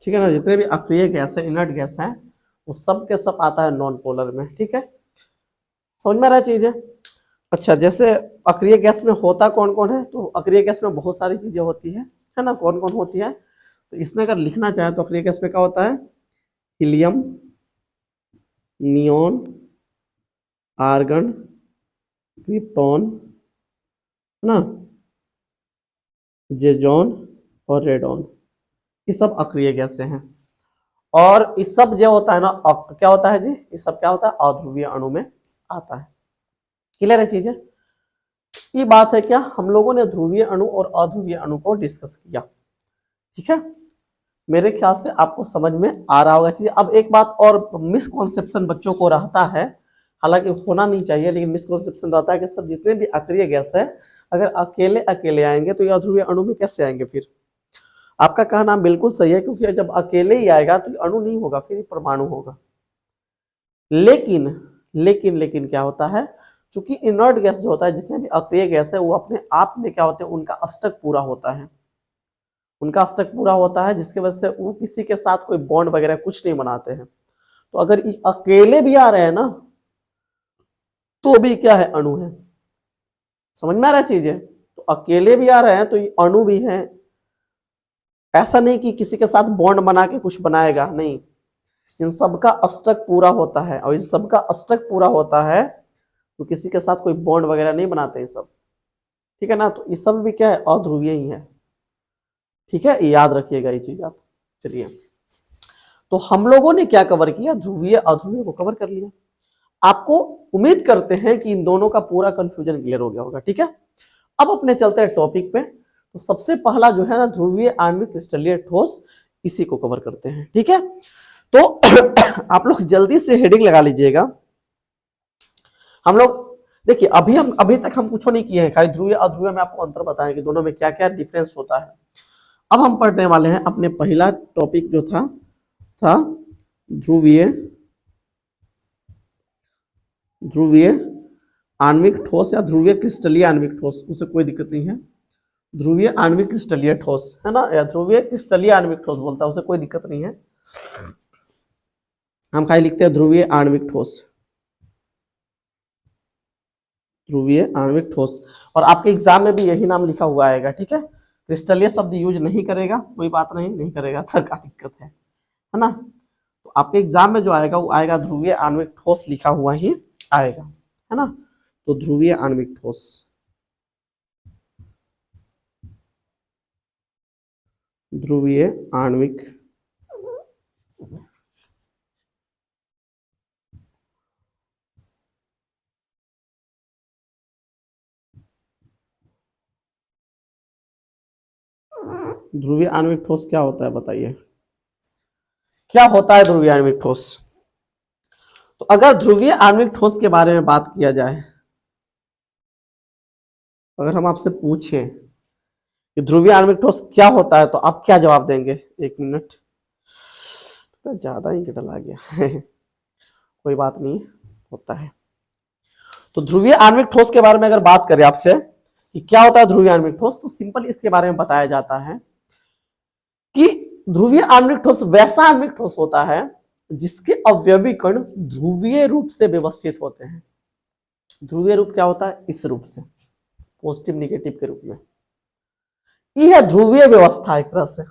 ठीक है ना, जितने भी अक्रिय गैस है, इनर्ट गैस है, वो सब के सब आता है नॉन पोलर में। ठीक है, समझ में आ रहा है चीज है। अच्छा, जैसे अक्रिय गैस में होता कौन कौन है, तो अक्रिय गैस में बहुत सारी चीजें होती है ना, कौन कौन होती है, तो इसमें अगर लिखना चाहे तो अक्रिय गैस में क्या होता है, हीलियम, नियोन, आर्गन, क्रिप्टॉन, है ना, जेजॉन और रेडॉन, ये सब अक्रिय गैसें हैं। और इस सब जो होता है ना, क्या होता है जी, ये सब क्या होता है, अध्रुवीय अणु में आता है। क्लियर है चीजें, ये बात है क्या, हम लोगों ने ध्रुवीय अणु और अध्रुवीय अणु को डिस्कस किया। ठीक है, मेरे ख्याल से आपको समझ में आ रहा होगा चीजें। अब एक बात और मिसकॉन्सेप्शन बच्चों को रहता है, हालांकि होना नहीं चाहिए, लेकिन मिसकॉन्सेप्शन रहता है कि सर जितने भी अक्रिय गैस है अगर अकेले अकेले आएंगे तो ये अध्रुवीय अणु में कैसे आएंगे। फिर आपका कहना बिल्कुल सही है, क्योंकि जब अकेले ही आएगा तो अणु नहीं होगा, फिर परमाणु होगा। लेकिन लेकिन लेकिन क्या होता है, चूंकि इनर्ट गैस जो होता है, जितने भी अक्रिय गैस है, वो अपने आप में क्या होते हैं, उनका अष्टक पूरा होता है, उनका अष्टक पूरा होता है, जिसकी वजह से वो किसी के साथ कोई बॉन्ड वगैरह कुछ नहीं बनाते हैं। तो अगर अकेले भी आ रहे हैं ना, तो भी क्या है, अणु है। समझ में आ रहा है चीजें? तो अकेले भी आ रहे हैं तो ये अणु भी है। ऐसा नहीं कि किसी के साथ बॉन्ड बना के कुछ बनाएगा, नहीं, इन सबका अष्टक पूरा होता है, और इन सबका अष्टक पूरा होता है तो किसी के साथ कोई बॉन्ड वगैरह नहीं बनाते ये सब, ठीक है ना। तो ये सब भी क्या है, अध्रुवीय ही है, ठीक है, याद रखिएगा ये चीज आप। चलिए, तो हम लोगों ने क्या कवर किया, ध्रुवीय अध्रुवीय को कवर कर लिया। आपको उम्मीद करते हैं कि इन दोनों का पूरा कंफ्यूजन क्लियर हो गया होगा, ठीक है। अब अपने चलते हैं टॉपिक पे। तो सबसे पहला जो है ना, ध्रुवीय आणविक क्रिस्टलीय ठोस, इसी को कवर करते हैं, ठीक है। तो आप लोग जल्दी से हेडिंग लगा लीजिएगा। हम लोग देखिए, अभी तक हम कुछ नहीं किए हैं, खाली ध्रुवीय अध्रुवीय में आपको अंतर बताएं कि दोनों में क्या क्या डिफरेंस होता है। अब हम पढ़ने वाले हैं अपने पहला टॉपिक जो था ध्रुवीय आणविक ठोस या ध्रुवीय क्रिस्टलीय आणविक ठोस, उसे कोई दिक्कत नहीं है। ध्रुवीय आणविक क्रिस्टलीय ठोस है ना, या ध्रुवीय क्रिस्टलीय आणविक ठोस बोलता है, उसे कोई दिक्कत नहीं है। हम खाली लिखते हैं ध्रुवीय आणविक ठोस, ध्रुवीय आणविक ठोस। और आपके एग्जाम में भी यही नाम लिखा हुआ आएगा, ठीक है। क्रिस्टलीय शब्द यूज नहीं करेगा, कोई बात नहीं करेगा तो क्या दिक्कत है ना। तो आपके एग्जाम में जो आएगा वो आएगा ध्रुवीय आणविक ठोस लिखा हुआ ही आएगा, है ना। तो ध्रुवीय आणविक ठोस, ध्रुवीय आणविक ध्रुवीय आणविक ठोस क्या होता है, बताइए क्या होता है ध्रुवीय आणविक ठोस। तो अगर ध्रुवीय आणविक ठोस के बारे में बात किया जाए, अगर हम आपसे पूछें कि ध्रुवीय आणविक ठोस क्या होता है, तो आप क्या जवाब देंगे। एक मिनट, तो ज्यादा ही डल आ गया कोई बात नहीं, होता है। तो ध्रुवीय आणविक ठोस के बारे में अगर बात करें आपसे कि क्या होता है ध्रुवीय आणविक ठोस, तो सिंपल इसके बारे में बताया जाता है कि ध्रुवीय आणविक ठोस वैसा आणविक ठोस होता है जिसके अवयवी कण ध्रुवीय रूप से व्यवस्थित होते हैं। ध्रुवीय रूप क्या होता है, इस रूप से, पॉजिटिव निगेटिव के रूप में। यह ध्रुवीय व्यवस्था, एक तरह से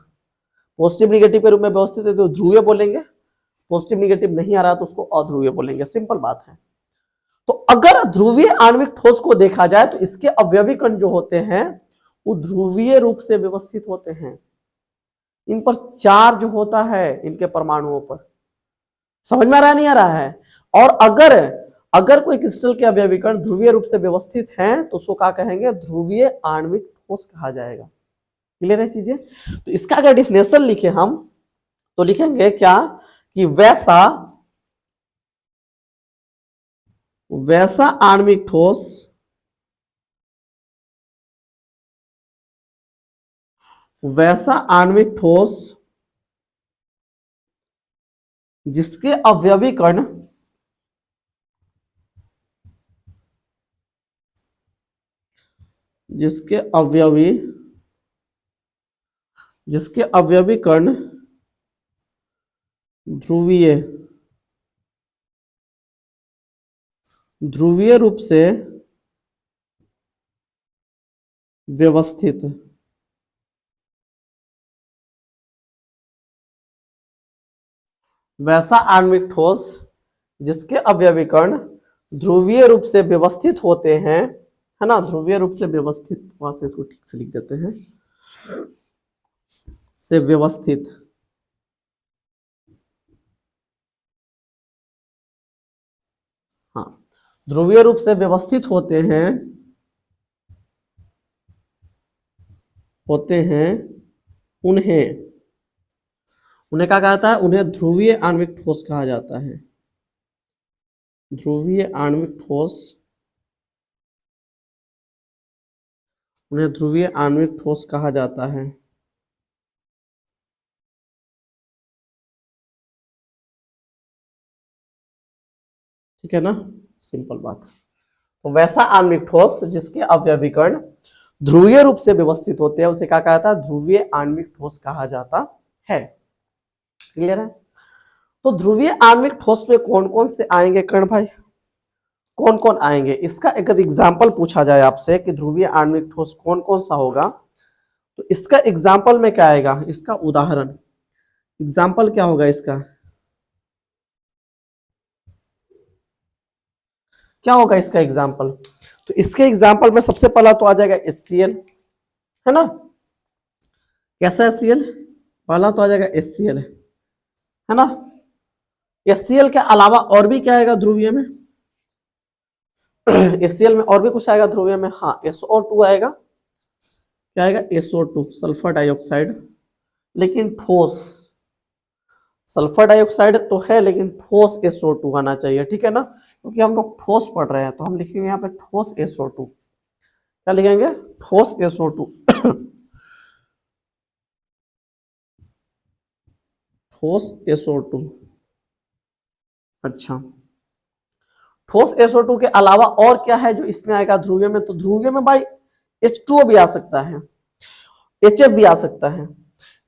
पॉजिटिव निगेटिव के रूप में व्यवस्थित है तो ध्रुवीय बोलेंगे, पॉजिटिव निगेटिव नहीं आ रहा तो उसको अध्रुवीय बोलेंगे, सिंपल बात है। तो अगर ध्रुवीय आणविक ठोस को देखा जाए तो इसके अवयवी कण जो होते हैं वो ध्रुवीय रूप से व्यवस्थित होते हैं। इन पर चार्ज होता है, इनके परमाणुओं पर। समझ में आ रहा नहीं आ रहा है। और अगर कोई क्रिस्टल के अवयवी कण ध्रुवीय रूप से व्यवस्थित हैं तो उसको क्या कहेंगे, ध्रुवीय आणविक ठोस कहा जाएगा। क्लियर है चीजें। तो इसका अगर डिफिनेशन लिखे हम तो लिखेंगे क्या कि वैसा आणविक ठोस जिसके अवयवी कण जिसके अवयवी कण ध्रुवीय रूप से व्यवस्थित, वैसा आणविक ठोस जिसके अवयवी कण ध्रुवीय रूप से व्यवस्थित होते हैं, है ना, ध्रुवीय रूप से व्यवस्थित, वहां से इसको ठीक से लिख देते हैं, से व्यवस्थित, हाँ, ध्रुवीय रूप से व्यवस्थित होते हैं उन्हें क्या कहता है, उन्हें ध्रुवीय आणविक ठोस कहा जाता है। ध्रुवीय आणविक ठोस, उन्हें ध्रुवीय आणविक ठोस कहा जाता है। ठीक है ना, सिंपल बात। तो वैसा आणविक ठोस जिसके अवयवी कण ध्रुवीय रूप से व्यवस्थित होते हैं उसे क्या कहता है, ध्रुवीय आणविक ठोस कहा जाता है। क्लियर है। तो ध्रुवीय आणविक ठोस में कौन कौन से आएंगे कण भाई, कौन कौन आएंगे, इसका अगर एग्जाम्पल पूछा जाए आपसे कि ध्रुवीय आणविक ठोस कौन कौन सा होगा, तो इसका एग्जाम्पल में क्या आएगा, इसका उदाहरण, एग्जाम्पल क्या होगा इसका, क्या होगा इसका एग्जाम्पल। तो इसके एग्जाम्पल में सबसे पहला तो आ जाएगा HCl, है ना, कैसा HCl, पहला तो आ जाएगा HCl, है ना। HCl के अलावा और भी क्या आएगा ध्रुवीय में, HCl में और भी कुछ आएगा ध्रुवीय में, हाँ SO2 आएगा, क्या आएगा SO2 सल्फर डाइऑक्साइड, लेकिन ठोस, सल्फर डाइऑक्साइड तो है लेकिन ठोस SO2 आना चाहिए, ठीक है ना, क्योंकि हम लोग ठोस पढ़ रहे हैं, तो हम लिखेंगे यहाँ पे ठोस SO2, क्या लिखेंगे, ठोस SO2 ठोस SO2। अच्छा, ठोस SO2 के अलावा और क्या है जो इसमें आएगा ध्रुवीय में, तो ध्रुवीय में भाई H2O भी आ सकता है, HF भी आ सकता है,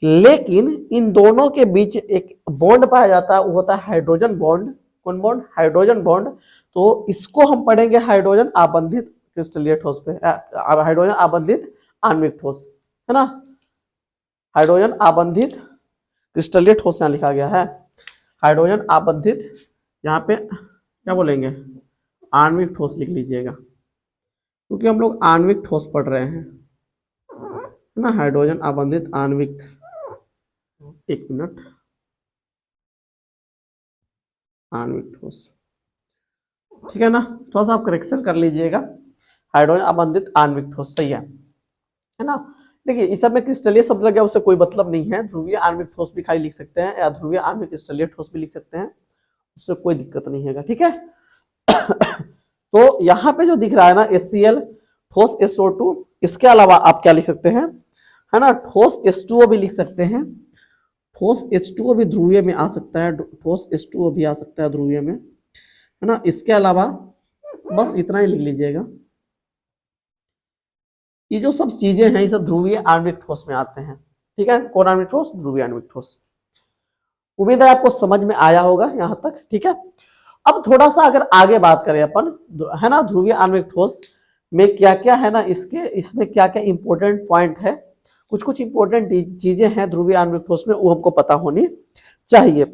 लेकिन इन दोनों के बीच एक बॉन्ड पाया जाता है, वो होता है हाइड्रोजन बॉन्ड, कौन बॉन्ड, हाइड्रोजन बॉन्ड। तो इसको हम पढ़ेंगे हाइड्रोजन आबंधित क्रिस्टलीय ठोस पे, हाइड्रोजन आबंधित आणविक ठोस, है ना, हाइड्रोजन आबंधित क्रिस्टलीय ठोस यहाँ लिखा गया है, हाइड्रोजन आबंधित, यहाँ पे क्या बोलेंगे, आणविक ठोस लिख लीजिएगा, क्योंकि हम लोग आणविक ठोस पढ़ रहे हैं, है ना, हाइड्रोजन आबंधित आणविक, एक मिनट, आणविक ठोस, ठीक है ना, थोड़ा सा आप करेक्शन कर लीजिएगा, हाइड्रोजन आबंधित आणविक ठोस, सही है ना। देखिए इस सब में क्रिस्टलीय शब्द लग गया, उससे कोई मतलब नहीं है, ध्रुवीय आणविक ठोस भी खाली लिख सकते हैं, या ध्रुवीय आणविक क्रिस्टलीय ठोस भी लिख सकते हैं, उससे कोई दिक्कत नहीं है, ठीक है। तो यहाँ पे जो दिख रहा है ना HCl ठोस SO2, इसके अलावा आप क्या लिख सकते हैं, है ना, ठोस H2O भी लिख सकते हैं, ठोस H2O भी ध्रुवीय में आ सकता है, ठोस H2O भी आ सकता है ध्रुवीय में, है ना। इसके अलावा बस इतना ही लिख लीजिएगा, ये जो सब चीजें हैं ये सब ध्रुवीय आणविक ठोस में आते हैं, ठीक है, कौन आणविक ठोस, ध्रुवीय आणविक ठोस। उम्मीद है आपको समझ में आया होगा यहां तक, ठीक है। अब थोड़ा सा अगर आगे बात करें अपन, है ना, ध्रुवीय आणविक ठोस में क्या क्या है ना, इसमें क्या क्या इंपॉर्टेंट पॉइंट है, कुछ कुछ इंपॉर्टेंट चीजें हैं ध्रुवीय आणविक ठोस में, वो हमको पता होनी चाहिए।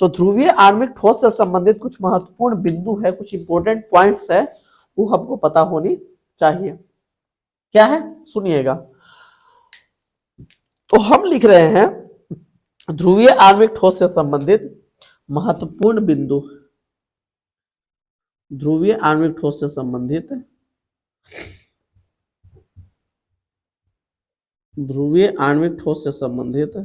तो ध्रुवीय आणविक ठोस से संबंधित कुछ महत्वपूर्ण बिंदु है, कुछ इंपॉर्टेंट पॉइंट्स है, वो हमको पता होनी चाहिए, क्या है सुनिएगा। तो हम लिख रहे हैं ध्रुवीय आणविक ठोस से संबंधित महत्वपूर्ण बिंदु, ध्रुवीय आणविक ठोस से संबंधित, ध्रुवीय आणविक ठोस से संबंधित,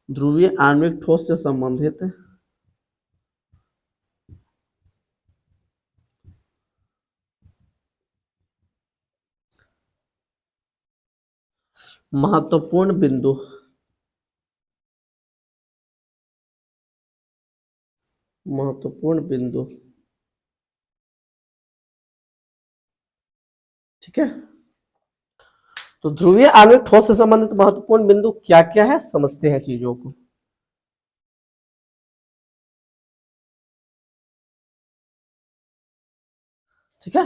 ध्रुवीय आणविक ठोस से संबंधित महत्वपूर्ण बिंदु, महत्वपूर्ण बिंदु, ठीक है। तो ध्रुवीय आणविक ठोस से संबंधित महत्वपूर्ण बिंदु क्या क्या है, समझते हैं चीजों को। ठीक है,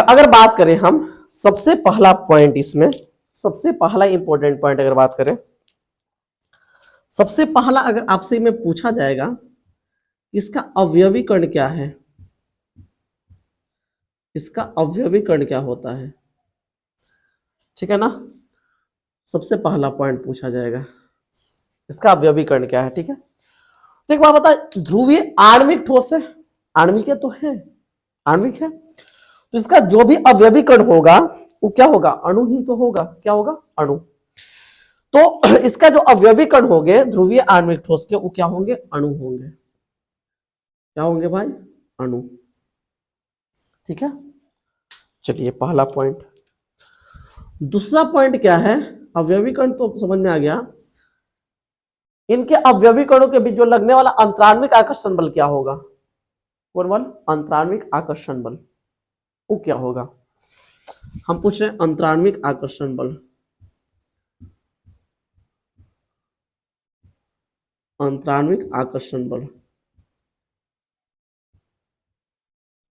अगर बात करें हम सबसे पहला पॉइंट, इसमें सबसे पहला इंपॉर्टेंट पॉइंट अगर बात करें, सबसे पहला अगर आपसे में पूछा जाएगा इसका अवयवीकरण क्या है, इसका अवयवीकरण क्या होता है, ठीक है ना, सबसे पहला पॉइंट पूछा जाएगा इसका अवयवीकरण क्या है, ठीक है। तो एक बात बता, ध्रुवीय आणविक ठोस है, आणविक तो है, आणविक है, तो इसका जो भी अवयवीकरण होगा वो क्या होगा, अणु ही तो होगा, क्या होगा, अणु। तो इसका जो अवयवीकरण होंगे ध्रुवीय आणविक ठोस के, वो क्या होंगे, अणु होंगे, क्या होंगे भाई, अणु, ठीक है। चलिए पहला पॉइंट। दूसरा पॉइंट क्या है, अवयवीकरण तो समझ में आ गया, इनके अवयवीकरणों के बीच जो लगने वाला अंतराण्विक आकर्षण बल क्या होगा, कौन बल, अंतराण्विक आकर्षण बल, वो क्या होगा, हम पूछ रहे हैं अंतराण्विक आकर्षण बल, अंतराण्विक आकर्षण बल,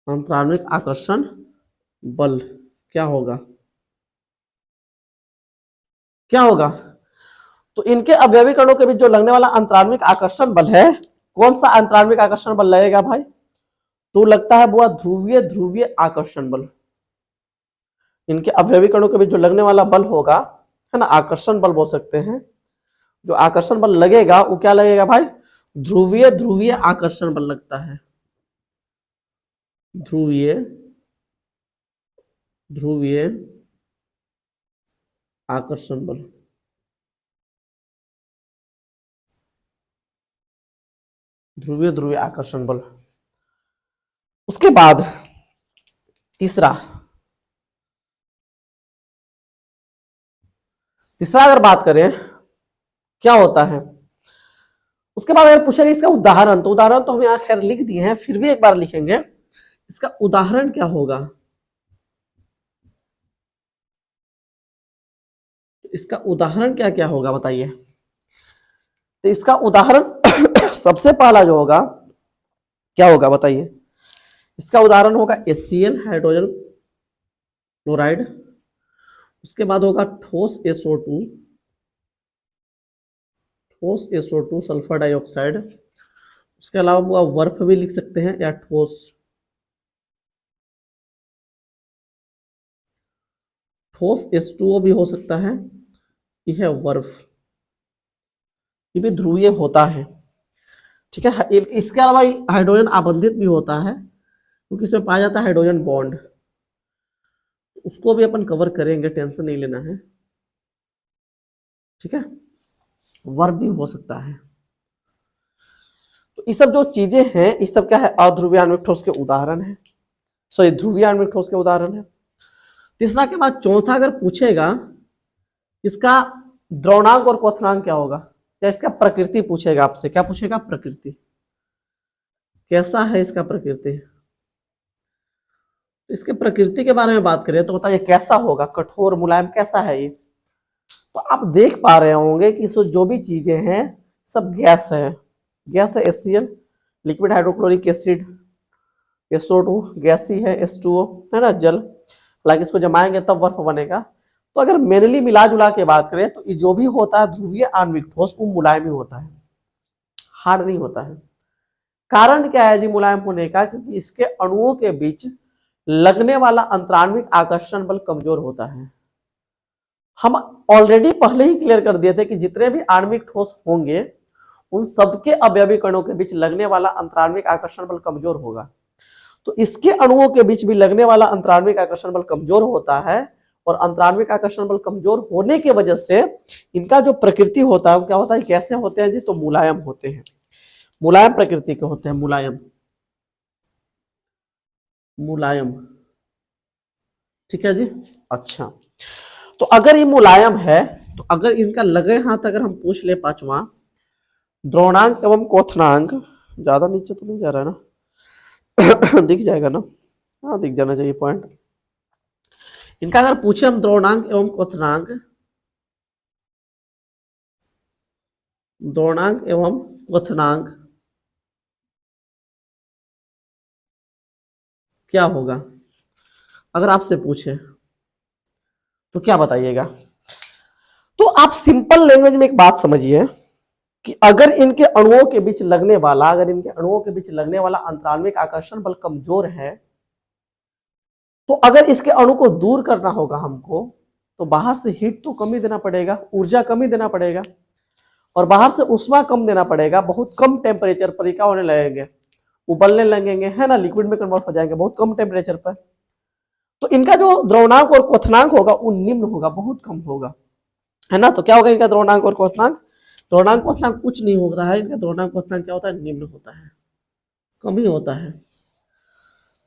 अंतराण्विक आकर्षण बल क्या होगा, क्या होगा? तो इनके अवयवी कणों के बीच जो लगने वाला अंतराण्विक आकर्षण बल है, कौन सा अंतराण्विक आकर्षण बल लगेगा भाई? तो लगता है वो ध्रुवीय ध्रुवीय आकर्षण बल। इनके अवयवी कणों के बीच जो लगने वाला बल होगा, है ना, आकर्षण बल बोल सकते हैं, जो आकर्षण बल लगेगा वो क्या लगेगा भाई? ध्रुवीय ध्रुवीय आकर्षण बल लगता है, ध्रुवीय ध्रुवीय आकर्षण बल। ध्रुवीय ध्रुवीय आकर्षण बल। उसके बाद तीसरा अगर बात करें क्या होता है, उसके बाद अगर पूछेगा इसका उदाहरण, तो उदाहरण तो हम यहाँ खैर लिख दिए हैं, फिर भी एक बार लिखेंगे, इसका उदाहरण क्या होगा? इसका उदाहरण क्या क्या होगा बताइए? तो इसका उदाहरण सबसे पहला जो होगा क्या होगा बताइए? इसका उदाहरण होगा HCl हाइड्रोजन क्लोराइड, उसके बाद होगा ठोस SO2, ठोस SO2 सल्फर डाइऑक्साइड, उसके अलावा वर्फ भी लिख सकते हैं या ठोस H2O भी हो सकता है, यह वर्फ, ये भी ध्रुवीय होता है, ठीक है। इसके अलावा हाइड्रोजन आबंधित भी होता है, क्योंकि इसमें पाया जाता है हाइड्रोजन बॉन्ड, उसको भी अपन कवर करेंगे, टेंशन नहीं लेना है, ठीक है। वर्फ भी हो सकता है। तो ये सब जो चीजें हैं, ये सब क्या है? अध्रुवीय आणविक ठोस के उदाहरण है, सॉरी ध्रुवीय आणविक ठोस के उदाहरण है। तीसरा के बाद चौथा अगर पूछेगा इसका द्रवणांक और क्वथनांक क्या होगा, या इसका प्रकृति पूछेगा आपसे, क्या पूछेगा? प्रकृति, कैसा है इसका प्रकृति? तो इसके प्रकृति के बारे में बात करें तो बताइए कैसा होगा, कठोर मुलायम कैसा है ये? तो आप देख पा रहे होंगे कि इसमें जो भी चीजें हैं सब गैस है, गैस है HCl liquid hydrochloric acid, SO2 गैसी है, H2O है ना जल, हालांकि इसको जमाएंगे तब बर्फ बनेगा। तो अगर मेनली मिला जुला के बात करें तो ये जो भी होता है ध्रुवीय आणविक ठोस वो मुलायम ही होता है, हार्ड नहीं होता है। कारण क्या है जी मुलायम होने का? क्योंकि इसके अणुओं के बीच लगने वाला अंतराण्विक आकर्षण बल कमजोर होता है। हम ऑलरेडी पहले ही क्लियर कर दिए थे कि जितने भी आणविक ठोस होंगे उन सबके अवयवी कणों के बीच लगने वाला अंतराण्विक आकर्षण बल कमजोर होगा। तो इसके अणुओं के बीच भी लगने वाला अंतराण्विक आकर्षण बल कमजोर होता है, और अंतराण्विक आकर्षण बल कमजोर होने की वजह से इनका जो प्रकृति होता है वो क्या होता है? कैसे होते हैं जी? तो मुलायम होते हैं, मुलायम प्रकृति के होते हैं, मुलायम, मुलायम, ठीक है जी। अच्छा, तो अगर ये मुलायम है तो अगर इनका लगे हाथ अगर हम पूछ ले पांचवा, द्रवणांक एवं क्वथनांक, ज्यादा नीचे तो नहीं जा रहा है ना दिख जाएगा ना? हाँ दिख जाना चाहिए पॉइंट। इनका अगर पूछे हम द्रवणांक एवं क्वथनांक, द्रवणांक एवं क्वथनांक क्या होगा अगर आपसे पूछे तो क्या बताइएगा? तो आप सिंपल लैंग्वेज में एक बात समझिए कि अगर इनके अणुओं के बीच लगने वाला, अगर इनके अणुओं के बीच लगने वाला अंतराण्विक आकर्षण बल कमजोर है, तो अगर इसके अणु को दूर करना होगा हमको, तो बाहर से हीट तो कम ही देना पड़ेगा, ऊर्जा कम ही देना पड़ेगा, और बाहर से उष्मा कम देना पड़ेगा, बहुत कम टेम्परेचर पर क्या होने लगेंगे? उबलने लगेंगे, है ना, लिक्विड में कन्वर्ट हो जाएंगे बहुत कम टेम्परेचर पर। तो इनका जो द्रवणांक और क्वथनांक होगा वो निम्न होगा, बहुत कम होगा, है ना। तो क्या होगा इनका द्रवणांक और क्वथनांक? द्रवणांक क्वथनांक कुछ नहीं होता है, इनका द्रवणांक क्वथनांक क्या होता है? निम्न होता है, कम ही होता है,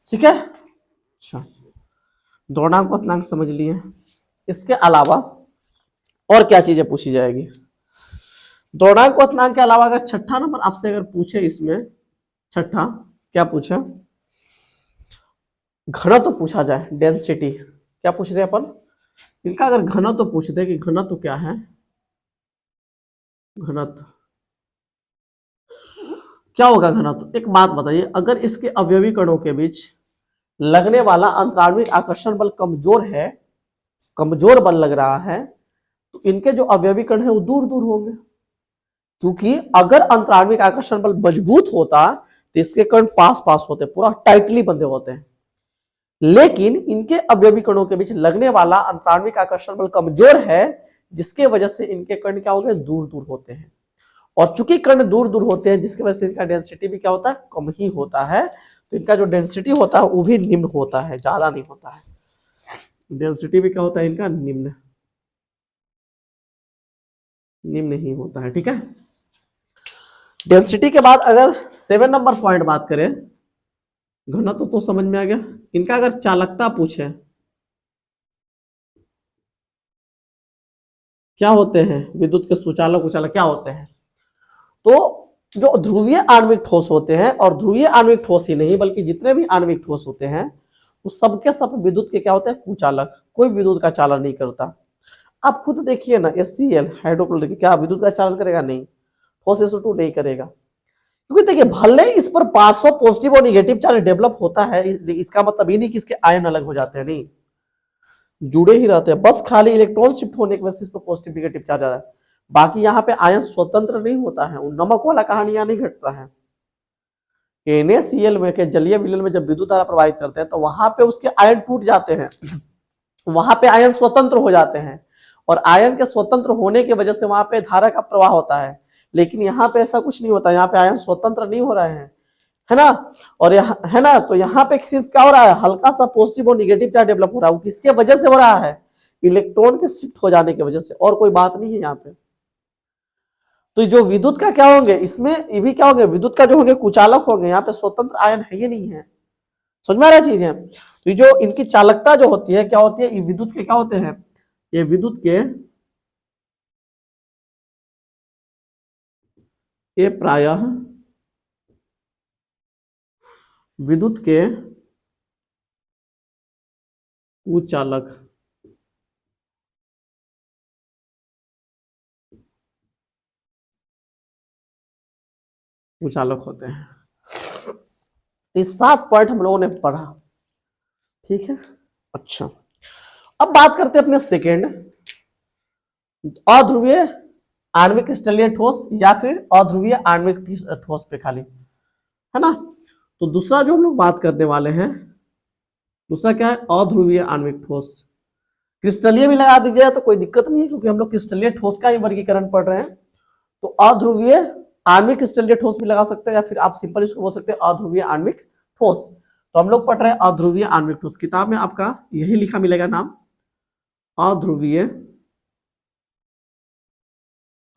ठीक है। अच्छा, द्रवणांक क्वथनांक समझ लिए। इसके अलावा और क्या चीजें पूछी जाएगी? द्रवणांक क्वथनांक के अलावा अगर छठा नंबर आपसे अगर पूछे, इसमें छठा क्या पूछे? घनत्व पूछा जाए, डेंसिटी, क्या पूछ रहे अपन? इनका अगर घनत्व पूछते कि घनत्व क्या है, घनत्व, क्या होगा घनत्व? एक बात बताइए, अगर इसके अवयवी कणों के बीच लगने वाला अंतराण्विक आकर्षण बल कमजोर है, कमजोर बल लग रहा है, तो इनके जो अवयवी कण है वो दूर दूर होंगे, क्योंकि अगर अंतराण्विक आकर्षण बल मजबूत होता तो इसके कण पास पास होते, पूरा टाइटली बंधे होते हैं। लेकिन इनके अवयवी कणों के बीच लगने वाला अंतराण्विक आकर्षण बल कमजोर है, जिसके वजह से इनके कण क्या हो गए, दूर दूर होते हैं। और चूंकि कण दूर दूर होते हैं, जिसकी वजह से इनका डेंसिटी भी क्या होता है, कम ही होता है। तो इनका जो डेंसिटी होता है वो भी निम्न होता है, ज्यादा नहीं होता है। डेंसिटी भी क्या होता है इनका, निम्न, निम्न ही होता है। ठीक है, डेंसिटी के बाद अगर 7 नंबर पॉइंट बात करें, घनत्व तो समझ में आ गया। इनका अगर चालकता पूछे, क्या होते हैं विद्युत के सुचालक उचालक क्या होते हैं, तो जो ध्रुवीय आणविक ठोस होते हैं, और ध्रुवीय आणविक ठोस ही नहीं बल्कि जितने भी आणविक ठोस होते हैं वो सबके सब विद्युत के क्या होते हैं, कुचालक। कोई विद्युत का चालन नहीं करता। आप खुद देखिए ना, HCl हाइड्रोक्लोरिक क्या विद्युत का चालन करेगा? नहीं। ठोस SO2 नहीं करेगा, क्योंकि देखिए भले इस पर पार्श्व पॉजिटिव और निगेटिव चार्ज डेवलप होता है, इसका मतलब ये नहीं कि इसके आयन अलग हो जाते हैं, नहीं, जुड़े ही रहते हैं, बस खाली इलेक्ट्रॉन शिफ्ट होने की वजह से इस पर पॉजिटिव निगेटिव चार्ज आ रहा है। बाकी यहाँ पे आयन स्वतंत्र नहीं होता है, वो नमक वाला कहानी यहाँ नहीं घटता है। NaCl में के जलीय विलयन में जब विद्युत धारा प्रवाहित करते हैं तो वहां पे उसके आयन टूट जाते हैं, वहां पे आयन स्वतंत्र हो जाते हैं, और आयन के स्वतंत्र होने की वजह से वहां पे धारा का प्रवाह होता है। लेकिन यहाँ पे ऐसा कुछ नहीं होता, यहाँ पे आयन स्वतंत्र नहीं हो रहे हैं, है ना। और यहाँ है ना, तो यहाँ पे सिर्फ क्या हो रहा है, हल्का सा पॉजिटिव और निगेटिव चार्ज डेवलप हो रहा है। वो किसके वजह से हो रहा है? इलेक्ट्रॉन के शिफ्ट हो जाने की वजह से, और कोई बात नहीं है यहाँ पे। तो जो विद्युत का क्या होंगे, इसमें ये भी क्या होंगे, विद्युत का जो होंगे कुचालक होंगे, यहाँ पे स्वतंत्र आयन है ही नहीं है। समझ में आ रहा चीज है। तो जो इनकी चालकता जो होती है क्या होती है, ये विद्युत के क्या होते हैं, ये विद्युत के ये प्रायः विद्युत के कुचालक, कुचालक होते हैं। तो 7 पॉइंट हम लोगों ने पढ़ा, ठीक है। अच्छा, अब बात करते हैं अपने सेकेंड, अध्रुवीय आणविक क्रिस्टलीय ठोस या फिर अध्रुवीय आणविक ठोस पे खाली, है ना। तो दूसरा जो हम लोग बात करने वाले हैं, दूसरा क्या है, अध्रुवीय आणविक ठोस। क्रिस्टलीय भी लगा दीजिए तो कोई दिक्कत नहीं है, क्योंकि हम लोग क्रिस्टलीय ठोस का ही वर्गीकरण पढ़ रहे हैं। तो अध्रुवीय आणविक क्रिस्टलीय ठोस भी लगा सकते हैं, या फिर आप सिंपल इसको बोल सकते हैं अध्रुवीय आणविक ठोस। तो हम लोग पढ़ रहे हैं अध्रुवीय आणविक ठोस, किताब में आपका यही लिखा मिलेगा नाम, अध्रुवीय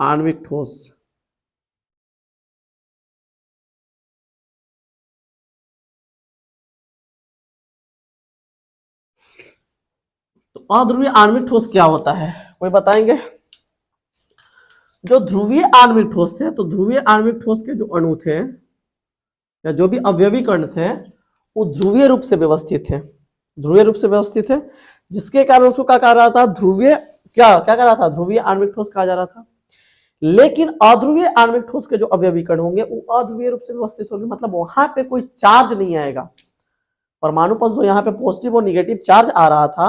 आणविक ठोस। तो अध्रुवीय आणविक ठोस क्या होता है, कोई बताएंगे? जो ध्रुवीय आणविक ठोस थे, तो ध्रुवीय आणविक ठोस के जो अणु थे या जो भी अवयवी कण थे वो ध्रुवीय रूप से व्यवस्थित थे, ध्रुवीय रूप से व्यवस्थित है, जिसके कारण उसको क्या कहा रहा था, ध्रुवीय, क्या क्या कह रहा था, ध्रुवीय आणविक ठोस कहा जा रहा था। लेकिन अध्रुवीय आणविक ठोस के जो अवयवी कण होंगे वो अध्रुवीय रूप से व्यवस्थित होंगे, मतलब वहां पे कोई चार्ज नहीं आएगा। परमाणु पर जो यहाँ पे पॉजिटिव और निगेटिव चार्ज आ रहा था,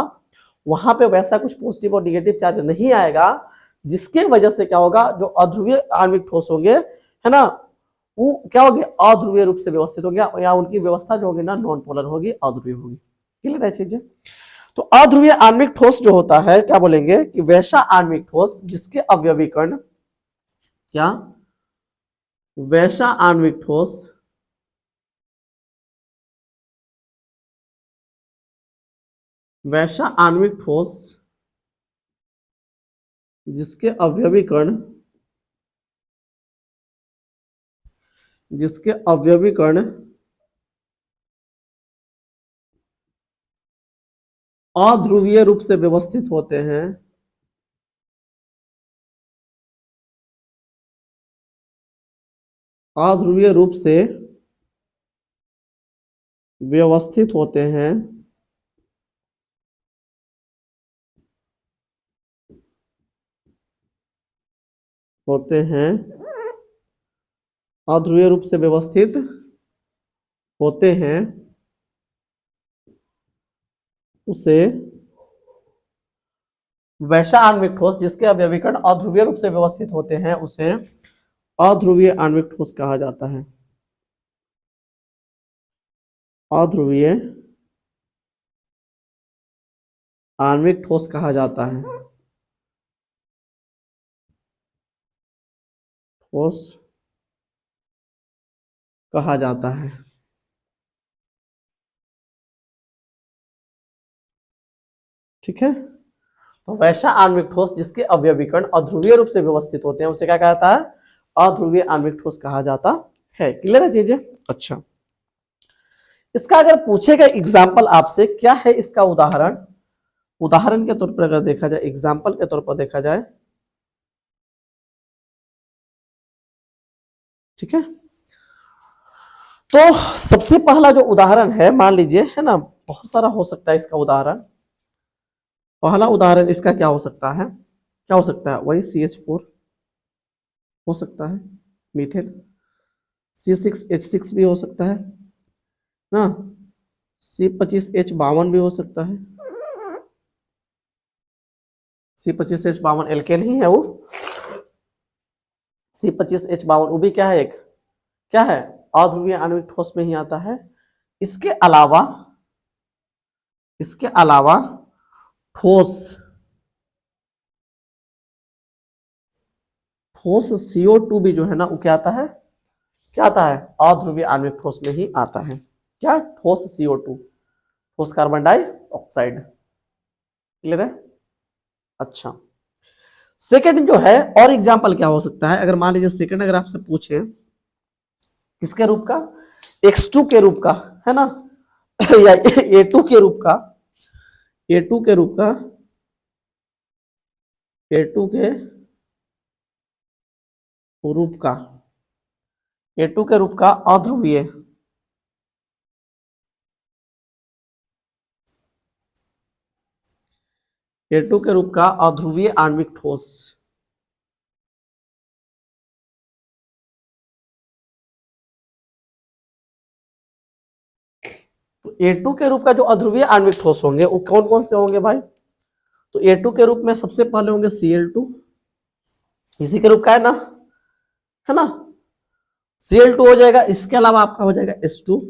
वहां पे वैसा कुछ पॉजिटिव और निगेटिव चार्ज नहीं आएगा, जिसके वजह से क्या होगा, जो अध्रुवीय आणविक ठोस होंगे, है ना, वो क्या होंगे, अध्रुवीय रूप से व्यवस्थित होंगे, या उनकी व्यवस्था जो होगी ना नॉन पोलर होगी, अध्रुवीय होगी। क्लियर है चीजें। तो अध्रुवीय आणविक ठोस जो होता है, क्या बोलेंगे कि वैसा आणविक ठोस जिसके अवयवी कण, क्या, वैसा आणविक ठोस वैसा आणविक ठोस जिसके अवयवी कण, जिसके अवयवी कण अध्रुवीय रूप से व्यवस्थित होते हैं, अध्रुवीय रूप से व्यवस्थित होते हैं, होते हैं अध्रुवीय रूप से व्यवस्थित होते हैं उसे वैसा आणविक ठोस जिसके अवयवी कण अध्रुवीय रूप से व्यवस्थित होते हैं उसे अध्रुवीय आणविक ठोस कहा जाता है। अध्रुवीय आणविक ठोस कहा जाता है। ठोस कहा जाता है। ठीक है, तो वैसा आणविक ठोस जिसके अवयवी कण अध्रुवीय रूप से व्यवस्थित होते हैं उसे क्या कहता है? अध्रुवीय आणविक ठोस कहा जाता है। क्लियर है चीजें? अच्छा, इसका अगर पूछेगा एग्जाम्पल आपसे, क्या है इसका उदाहरण? उदाहरण के तौर पर अगर देखा जाए, एग्जाम्पल के तौर पर देखा जाए, ठीक है, तो सबसे पहला जो उदाहरण है, मान लीजिए, है ना, बहुत सारा हो सकता है इसका उदाहरण। पहला उदाहरण इसका क्या हो सकता है? क्या हो सकता है? वही CH4 हो सकता है, मीथेन। C6H6 भी हो सकता है ना, C25H52 भी हो सकता है। C25H52 एल्केन ही है वो। C25H52 वो भी क्या है? एक क्या है? अध्रुवीय आणविक ठोस में ही आता है। इसके अलावा ठोस CO2 भी जो है ना, वो क्या आता है? क्या आता है? अध्रुवीय आणविक ठोस में ही आता है। क्या? ठोस CO2, ठोस कार्बन डाइऑक्साइड। क्लियर है? अच्छा, सेकंड जो है, और एग्जांपल क्या हो सकता है? अगर मान लीजिए सेकंड अगर आपसे पूछे किसके रूप का? X2 के रूप का, है ना, या A2 के रूप का, A2 के रूप का, A2 के रूप का, A2 के रूप का अध्रुवीय A2 के रूप का अध्रुवीय आणविक ठोस। तो A2 के रूप का जो अध्रुवीय आणविक ठोस होंगे वो कौन कौन से होंगे भाई? तो A2 के रूप में सबसे पहले होंगे Cl2, इसी के रूप का है ना, Cl2 हो जाएगा। इसके अलावा आपका हो जाएगा H2,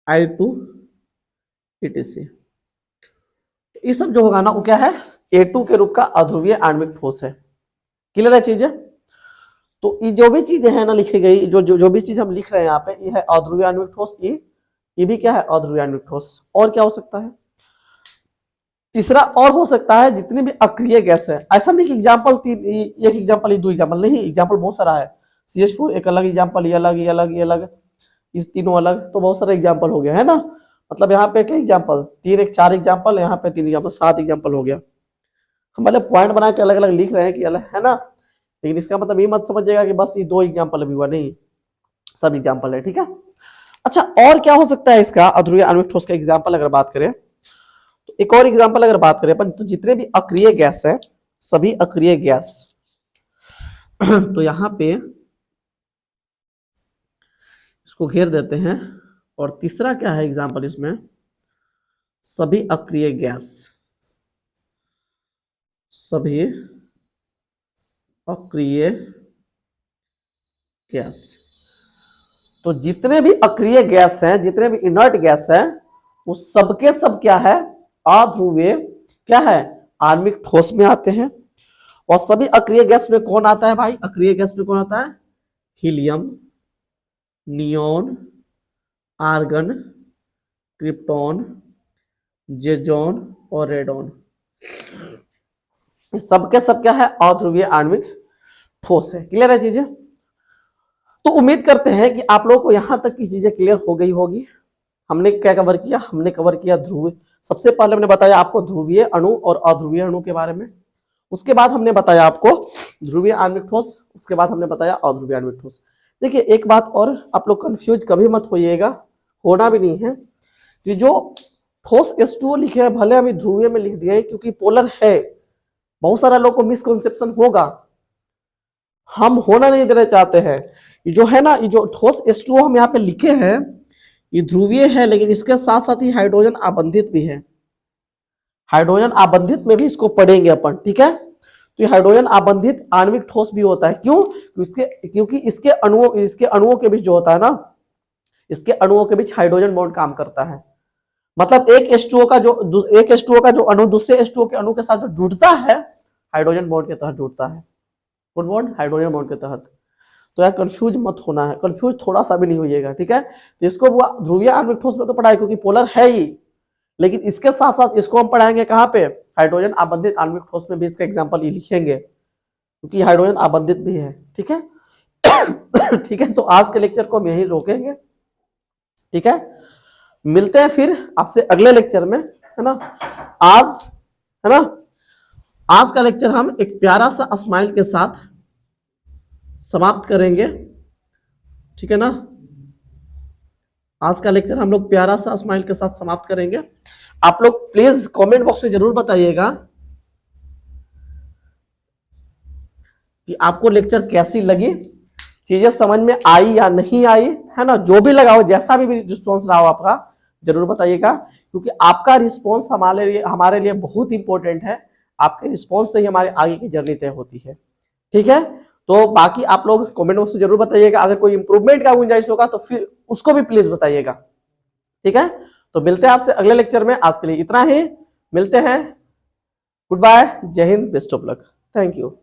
I2, etc। ये सब जो होगा ना, वो क्या है? A2 के रूप का अध्रुवीय आणविक ठोस है। क्लियर है चीजें? तो ये जो भी चीजें हैं ना लिखी गई, जो भी चीज हम लिख रहे हैं यहाँ पे, ये है अध्रुवीय आणविक ठोस। ये भी क्या है? अध्रुवीय आणविक ठोस। और क्या हो सकता है? तीसरा और हो सकता है जितनी भी अक्रिय गैस है। ऐसा नहीं कि एग्जाम्पल तीन, एक एग्जाम्पल, दो एग्जाम्पल नहीं, एग्जाम्पल बहुत सारा है। CH4 एक अलग एग्जाम्पल, ये अलग, ये अलग, ये अलग, इस तीनों अलग, तो बहुत सारा एग्जाम्पल हो गया, है ना। मतलब यहाँ पे क्या एग्जाम्पल? तीन, एक 4 एग्जाम्पल, यहाँ पे 3 एग्जाम्पल, 7 एग्जाम्पल हो गया। हम पहले पॉइंट बना के अलग अलग लिख रहे हैं कि अलग, है ना, लेकिन इसका मतलब ये मत समझिएगा कि बस ये 2 एग्जाम्पल अभी हुआ, नहीं, सब एग्जाम्पल है। ठीक है, अच्छा, और क्या हो सकता है इसका अध्रुवीय आणविक ठोस का एग्जाम्पल अगर बात करें, तो एक और एग्जाम्पल अगर बात करें अपन, तो जितने भी अक्रिय गैस है, सभी अक्रिय गैस तो यहां पे इसको घेर देते हैं। और तीसरा क्या है एग्जाम्पल इसमें? सभी अक्रिय गैस, सभी अक्रिय गैस। तो जितने भी अक्रिय गैस हैं, जितने भी इनर्ट गैस हैं, वो सबके सब क्या है? अध्रुवीय क्या है? आणविक ठोस में आते हैं। और सभी अक्रिय गैस में कौन आता है भाई? अक्रिय गैस में कौन आता है? हीलियम, नियोन, आर्गन, क्रिप्टॉन, जेजॉन और रेडॉन। सबके सब क्या है? अध्रुवीय आणविक ठोस है। क्लियर है चीजें? तो उम्मीद करते हैं कि आप लोगों को यहां तक की चीजें क्लियर हो गई होगी। हमने क्या कवर किया? हमने कवर किया ध्रुवीय। सबसे पहले हमने बताया आपको ध्रुवीय अणु और अध्रुवीय अणु के बारे में। उसके बाद हमने बताया आपको ध्रुवीय आणविक ठोस। उसके बाद हमने बताया अध्रुवीय आणविक ठोस। देखिए एक बात और, आप लोग कंफ्यूज कभी मत होइएगा, होना भी नहीं है, कि जो ठोस H2O लिखे हैं भले हम ध्रुवीय में लिख दिए क्योंकि पोलर है। बहुत सारा लोग को मिसकंसेप्शन होगा हम होना नहीं देना चाहते हैं। ये जो है ना, ये जो ठोस H2O हम यहाँ पे लिखे हैं, ये ध्रुवीय है, लेकिन इसके साथ साथ ही हाइड्रोजन आबंधित भी है। हाइड्रोजन आबंधित में भी इसको पढ़ेंगे अपन, ठीक है। तो ये हाइड्रोजन आबंधित आणविक ठोस भी होता है। क्यों? क्योंकि इसके अणुओं के बीच जो होता है ना, इसके अणुओं के बीच हाइड्रोजन बॉन्ड काम करता है। मतलब एक H2O का जो अणु दूसरे H2O के अणु के साथ जो जुड़ता है, हाइड्रोजन बॉन्ड के तहत जुड़ता है। गुड बॉन्ड हाइड्रोजन बॉन्ड के तहत। तो यार कंफ्यूज मत होना है, कंफ्यूज थोड़ा सा भी नहीं होइएगा, ठीक है। तो इसको ध्रुवीय आणविक ठोस में तो पढ़ा है क्योंकि पोलर है ही, लेकिन इसके साथ साथ इसको हम पढ़ाएंगे कहाँ पे, हाइड्रोजन आबंधित आणविक ठोस में भी इसका एग्जांपल ये लिखेंगे, क्योंकि हाइड्रोजन आबंधित भी है, ठीक है। ठीक है, तो आज के लेक्चर को हम यहीं रोकेंगे, ठीक है। मिलते हैं फिर आपसे अगले लेक्चर में, है ना। आज का लेक्चर हम एक प्यारा सा स्माइल के साथ समाप्त करेंगे, ठीक है ना। आज का लेक्चर हम लोग प्यारा सा स्माइल के साथ समाप्त करेंगे। आप लोग प्लीज कमेंट बॉक्स में जरूर बताइएगा कि आपको लेक्चर कैसी लगी, चीजें समझ में आई या नहीं आई, है ना। जो भी लगा हो, जैसा भी रिस्पॉन्स रहा हो आपका, जरूर बताइएगा, क्योंकि आपका रिस्पॉन्स हमारे लिए बहुत इंपॉर्टेंट है। आपके रिस्पॉन्स से ही हमारे आगे की जर्नी तय होती है, ठीक है। तो बाकी आप लोग कमेंट बॉक्स में जरूर बताइएगा। अगर कोई इंप्रूवमेंट का गुंजाइश होगा तो फिर उसको भी प्लीज बताइएगा, ठीक है। तो मिलते हैं आपसे अगले लेक्चर में। आज के लिए इतना ही, मिलते हैं, गुड बाय, जय Hind, best of luck, thank you.